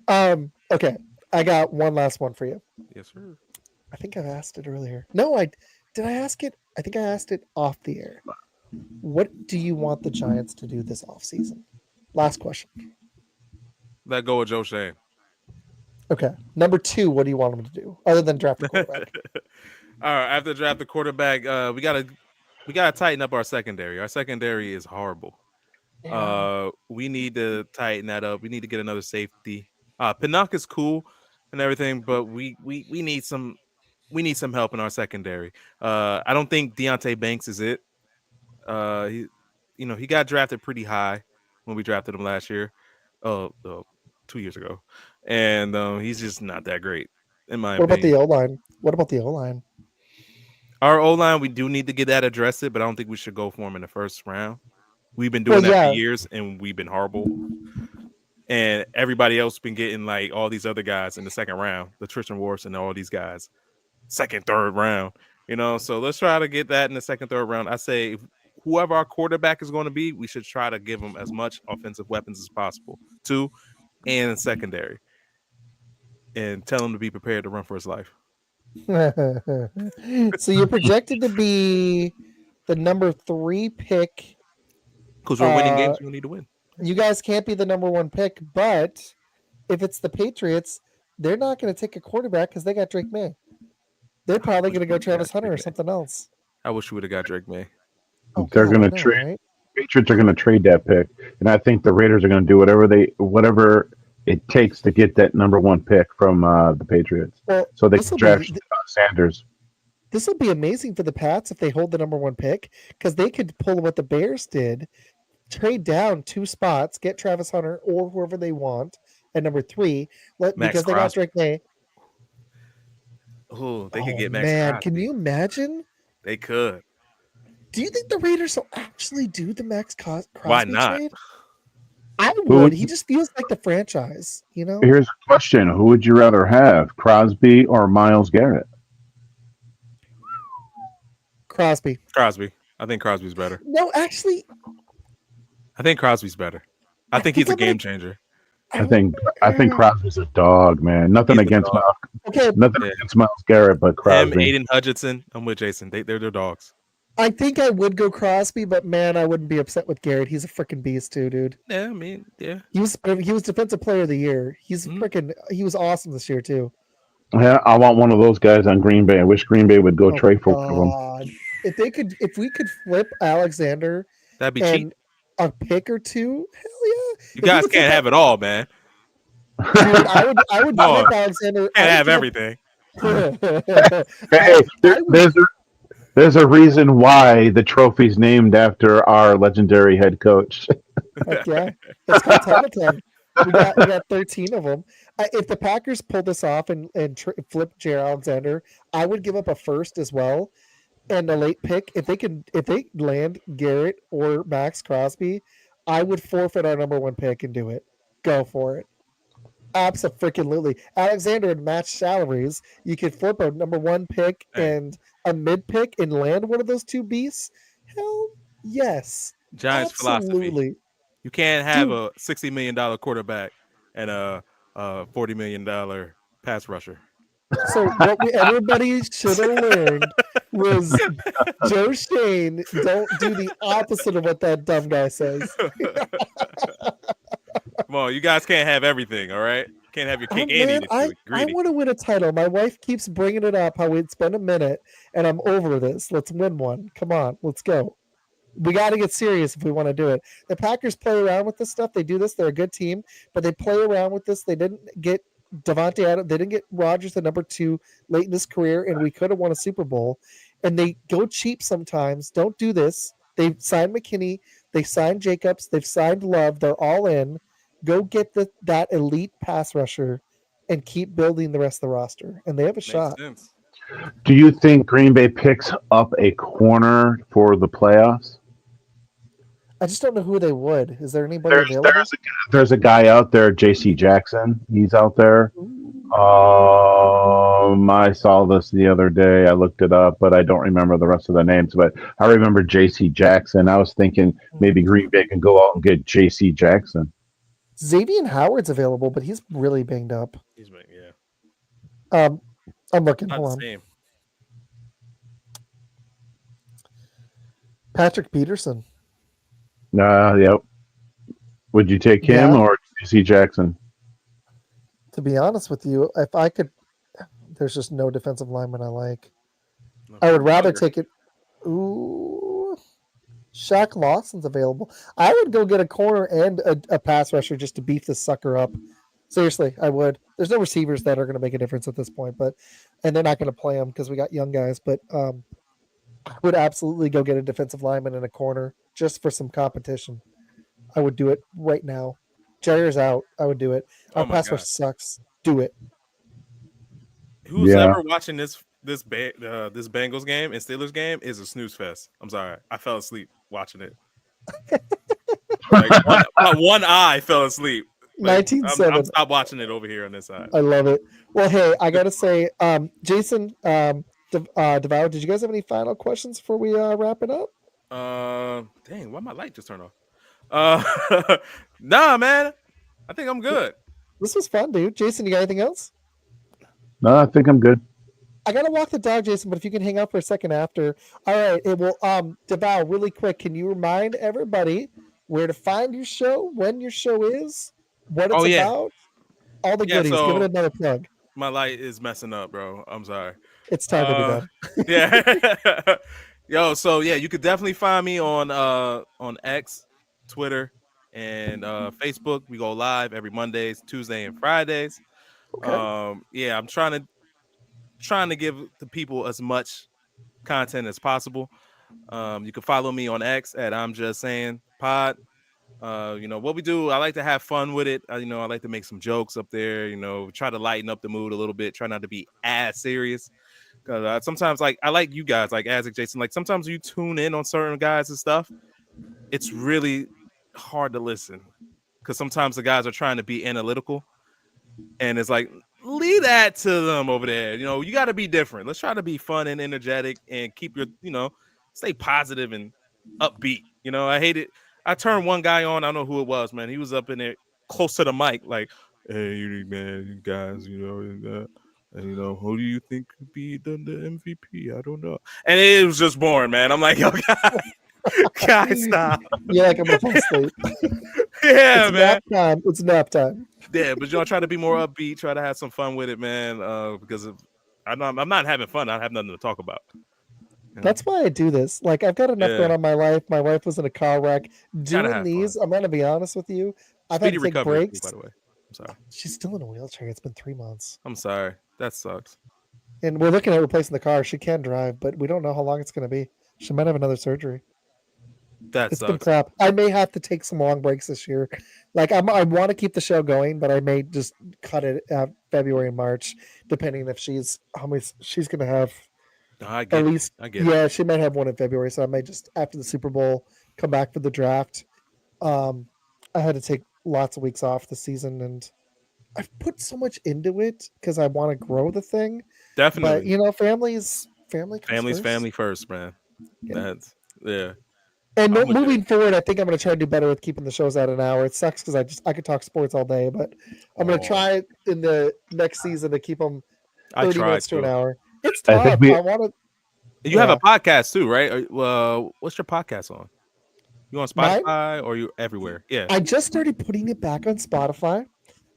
Okay, I got one last one for you. Yes, sir. I think I've asked it earlier. No, did I ask it? I think I asked it off the air. What do you want the Giants to do this offseason? Last question. Let go of Joe Shane. Okay. Number 2, what do you want them to do other than draft a quarterback? All right, after draft the quarterback, we gotta tighten up our secondary. Our secondary is horrible. Yeah. We need to tighten that up. We need to get another safety. Pinnock is cool and everything, but we need some help in our secondary. I don't think Deontay Banks is it. He got drafted pretty high when we drafted him last year. 2 years ago, and he's just not that great in my opinion. What about the O-line? Our O-line, we do need to get that addressed, but I don't think we should go for him in the first round. We've been doing that for years, and we've been horrible. And everybody else been getting like all these other guys in the second round, the Tristan Wirfs and all these guys, second, third round. So let's try to get that in the second, third round. I say whoever our quarterback is going to be, we should try to give him as much offensive weapons as possible, too, and secondary, and tell him to be prepared to run for his life. So you're projected to be the number 3 pick. Because we're winning games, we need to win. You guys can't be the number 1 pick, but if it's the Patriots, they're not going to take a quarterback because they got Drake May. They're probably going to go Travis Hunter or something else. I wish we would have got Drake May. Oh, they're going to trade. Right? Patriots are going to trade that pick, and I think the Raiders are going to do whatever it takes to get that number 1 pick from the Patriots, so they can draft Sanders. This will be amazing for the Pats if they hold the number 1 pick, because they could pull what the Bears did, trade down 2 spots, get Travis Hunter or whoever they want at number 3, because they got Drake May. Oh, they could get Max. Man, Crosby. Can you imagine? They could. Do you think the Raiders will actually do the Max Crosby Why not? trade? I would. He just feels like the franchise, you know? Here's a question. Who would you rather have, Crosby or Myles Garrett? Crosby. I think Crosby's better. No, actually. I think Crosby's better. I think he's a game changer. I think Crosby's a dog, man. Nothing against Myles Garrett, but Crosby. Aiden Hutchinson. I'm with Jason. They're their dogs. I think I would go Crosby, but man, I wouldn't be upset with Garrett. He's a freaking beast too, dude. Yeah, I mean, yeah. He was Defensive Player of the Year. He's he was awesome this year too. Yeah, I want one of those guys on Green Bay. I wish Green Bay would go trade for one of them. If we could flip Alexander, that'd be cheap. A pick or 2, hell yeah. You guys can't have it all, man. Dude, I would flip Alexander. Can't have everything. Hey, there's a reason why the trophy's named after our legendary head coach. Heck yeah, it's called Teletime. We got 13 of them. If the Packers pull this off and flip Jair Alexander, I would give up a first as well and a late pick. If they land Garrett or Max Crosby, I would forfeit our number 1 pick and do it. Go for it. Absolutely. Alexander would match salaries. You could flip a number 1 pick and a mid pick and land one of those 2 beasts. Hell yes. Giants philosophy. You can't have a $60 million quarterback and a $40 million pass rusher. So what everybody should have learned was Joe Shane, don't do the opposite of what that dumb guy says. Come on, you guys can't have everything, all right? Can't have your cake and eat it. I want to win a title. My wife keeps bringing it up, how it's been a minute, and I'm over this. Let's win one. Come on, let's go. We got to get serious if we want to do it. The Packers play around with this stuff. They do this. They're a good team, but they play around with this. They didn't get Devontae Adams. They didn't get Rodgers the number 2 late in his career, and we could have won a Super Bowl. And they go cheap sometimes. Don't do this. They've signed McKinney. They signed Jacobs. They've signed Love. They're all in. Go get that elite pass rusher and keep building the rest of the roster. And they have a shot. Sense. Do you think Green Bay picks up a corner for the playoffs? I just don't know who they would. Is there anybody available? There's a guy out there, J.C. Jackson. He's out there. I saw this the other day. I looked it up, but I don't remember the rest of the names. But I remember J.C. Jackson. I was thinking maybe Green Bay can go out and get J.C. Jackson. Xavier Howard's available, but he's really banged up. Yeah. I'm looking. Not Hold on. same. Patrick Peterson. Yep. Would you take him or J.C. Jackson? To be honest with you, if I could, there's just no defensive lineman I like. I would rather take it. Ooh, Shaq Lawson's available. I would go get a corner and a pass rusher just to beef this sucker up. Seriously, I would. There's no receivers that are going to make a difference at this point, and they're not going to play them because we got young guys. But I would absolutely go get a defensive lineman and a corner just for some competition. I would do it right now. Jair's out. I would do it. Our pass rush sucks. Do it. Who's ever watching this Bengals game and Steelers game is a snooze fest. I'm sorry. I fell asleep watching it. One eye fell asleep. 19-7. I'm stop watching it over here on this side. I love it. Well, hey, I got to say, Jason, Devour, did you guys have any final questions before we wrap it up? Dang, why my light just turned off? Nah, man. I think I'm good. This was fun, dude. Jason, you got anything else? No, I think I'm good. I gotta walk the dog, Jason. But if you can hang out for a second after, all right. It will. Deval, really quick. Can you remind everybody where to find your show, when your show is, what it's Oh yeah, about, all the yeah. goodies? Give it So another plug. my light is messing up, bro. I'm sorry. It's time to be done. Yeah. Yo, so yeah, you could definitely find me on X, Twitter, and Facebook. We go live every Mondays, Tuesday, and Fridays. Okay. Yeah, I'm trying to give the people as much content as possible. You can follow me on X at I'm Just Saying Pod. You know what we do. I like to have fun with it. You know, I like to make some jokes up there. You know, try to lighten up the mood a little bit. Try not to be as serious. Because sometimes, like, I like you guys, like Izac, Jason. Like, sometimes you tune in on certain guys and stuff. It's really hard to listen because sometimes the guys are trying to be analytical, and it's like, leave that to them over there. You know, you got to be different. Let's try to be fun and energetic and keep your, stay positive and upbeat. You know, I hate it. I turned one guy on. I don't know who it was, man. He was up in there close to the mic, like, hey, man, you guys, and who do you think could be the MVP? I don't know. And it was just boring, man. I'm like, yo, guys, stop. Yeah, like I'm gonna fall asleep. Yeah, it's man. Nap time. It's nap time. Yeah, but try to be more upbeat, try to have some fun with it, man. Because I'm not having fun. I have nothing to talk about. That's why I do this. Like, I've got enough going on in my life. My wife was in a car wreck. Doing these, I'm gonna be honest with you. I've had to take breaks. By the way, I'm sorry. She's still in a wheelchair. It's been 3 months. I'm sorry. That sucks. And we're looking at replacing the car. She can drive, but we don't know how long it's going to be. She might have another surgery. It's been crap. I may have to take some long breaks this year. Like, I want to keep the show going, but I may just cut it at February and March, depending if how many she's going to have. At least, yeah, she might have one in February. So I may just, after the Super Bowl, come back for the draft. I had to take lots of weeks off this season, and I've put so much into it because I want to grow the thing. Definitely. But family's family first, man. Yeah. Yeah. And moving forward, I think I'm going to try to do better with keeping the shows at an hour. It sucks because I could talk sports all day, but I'm going to try in the next season to keep them 30 minutes to an hour. It's tough. I want to. You have a podcast too, right? What's your podcast on? You on Spotify or you everywhere? Yeah. I just started putting it back on Spotify,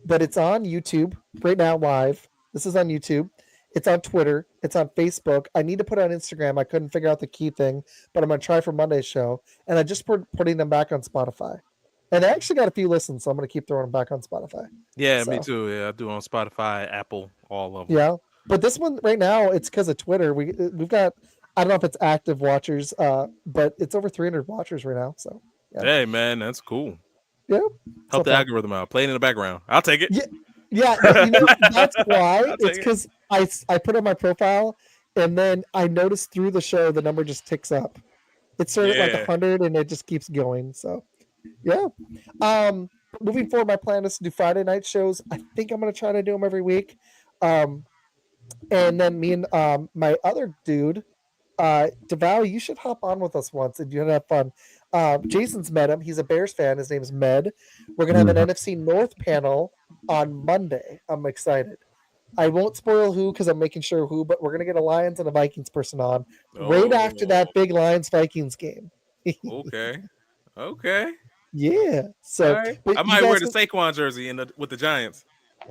but it's on YouTube right now live. This is on YouTube. It's on Twitter. It's on Facebook. I need to put it on Instagram. I couldn't figure out the key thing, but I'm going to try for Monday's show. And I just putting them back on Spotify. And I actually got a few listens, so I'm going to keep throwing them back on Spotify. Yeah, me too. Yeah, I do on Spotify, Apple, all of them. Yeah, but this one right now, it's because of Twitter. We've got, I don't know if it's active watchers, but it's over 300 watchers right now. So, yeah. Hey, man, that's cool. Yeah. Help the algorithm out. Play it in the background. I'll take it. Yeah, that's why. It's because I put on my profile, and then I noticed through the show the number just ticks up. It started at like 100, and it just keeps going. So, yeah. Moving forward, my plan is to do Friday night shows. I think I'm going to try to do them every week. And then me and my other dude, Deval, you should hop on with us once, and you'll have fun. Jason's met him. He's a Bears fan. His name is Med. We're going to have an NFC North panel on Monday. I'm excited. I won't spoil who because I'm making sure who, but we're going to get a Lions and a Vikings person on right after that big Lions-Vikings game. Okay. Yeah. So right. I might wear the Saquon jersey with the Giants.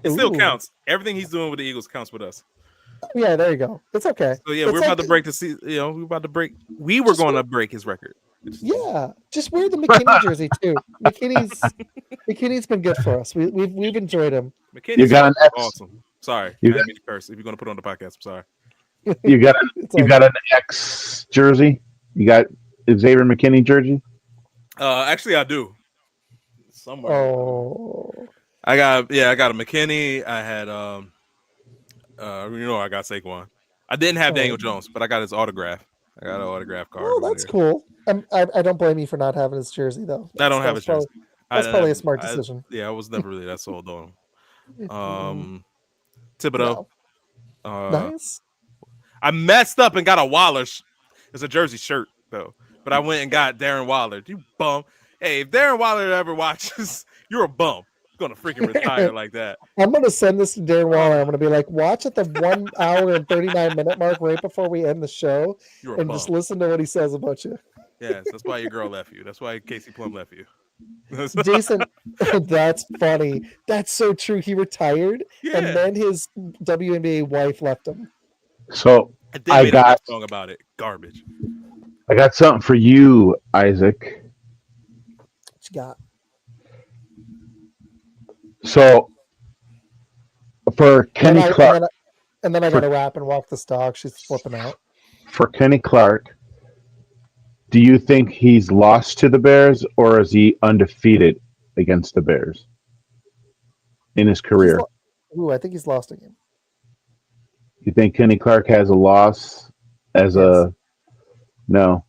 It still counts. Everything he's doing with the Eagles counts with us. Yeah, there you go. It's okay. So yeah, we're about to break the season. We're about to break. We were going to break his record. Yeah, just wear the McKinney jersey too. McKinney's been good for us. We've enjoyed him. McKinney's awesome. Sorry, I didn't mean to curse. If you're going to put on the podcast, I'm sorry. You got an X jersey. You got Xavier McKinney jersey. Actually, I do. Somewhere. Oh. I got a McKinney. I had I got Saquon. I didn't have Daniel Jones, but I got his autograph. I got an autograph card. Oh, that's cool. I don't blame you for not having his jersey though. I don't have his jersey. That's probably a smart decision. I was never really that sold on him. Thibodeau. No. Nice. I messed up and got a Waller. It's a jersey shirt though, but I went and got Darren Waller. You bum. Hey, if Darren Waller ever watches, you're a bum. Gonna freaking retire like that. I'm gonna send this to Darren Waller. I'm gonna be like, watch at the 1 hour and 39-minute mark right before we end the show, You're a and bum. just listen to what he says about you. Yes, that's why your girl left you. That's why Casey Plum left you. Jason, that's funny. That's so true. He retired, and then his WNBA wife left him. So and they made a song about it. Garbage. I got something for you, Isaac. What you got? So for Kenny Clark, and then I got to wrap and walk this dog. She's flipping out. For Kenny Clark, do you think he's lost to the Bears, or is he undefeated against the Bears in his career? I think he's lost a game. You think Kenny Clark has a loss as a no?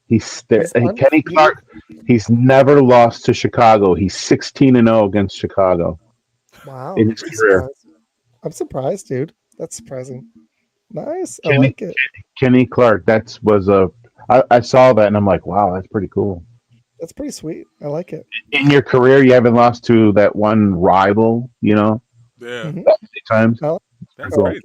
Kenny Clark. He's never lost to Chicago. He's 16-0 against Chicago. Wow, in his career. I'm surprised, dude. That's surprising. Nice. I like it. Kenny Clark. I saw that and I'm like, wow, that's pretty cool. That's pretty sweet. I like it. In your career, you haven't lost to that one rival, you know? Yeah. Times. That's crazy.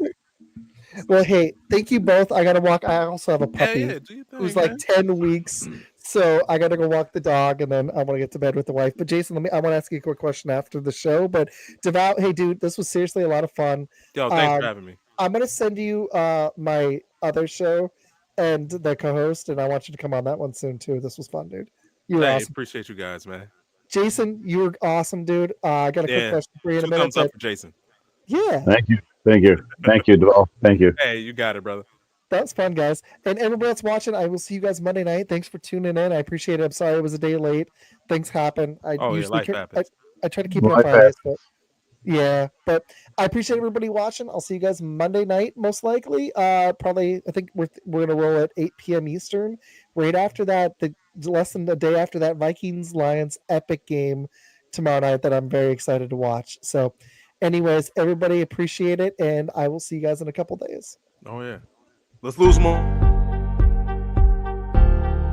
Well, hey, thank you both. I gotta walk. I also have a puppy who's like 10 weeks, so I gotta go walk the dog, and then I want to get to bed with the wife. But Jason, I want to ask you a quick question after the show. But Devout, hey, dude, this was seriously a lot of fun. Yo, thanks for having me. I'm gonna send you my other show and the co-host, and I want you to come on that one soon too. This was fun, dude. You were awesome. Appreciate you guys, man. Jason, you were awesome, dude. I got a quick question for you in a minute. Thumbs up for Jason. Yeah. Thank you, Duvall. Thank you. Hey, you got it, brother. That's fun, guys. And everybody else watching, I will see you guys Monday night. Thanks for tuning in. I appreciate it. I'm sorry it was a day late. Things happen. Life happens. I try to keep it on Fridays, but yeah. But I appreciate everybody watching. I'll see you guys Monday night, most likely. Probably, I think we're gonna roll at 8 p.m. Eastern. Right after that, less than a day after that, Vikings Lions epic game tomorrow night that I'm very excited to watch. So, anyways, everybody appreciate it, and I will see you guys in a couple days. Oh yeah. Let's lose more.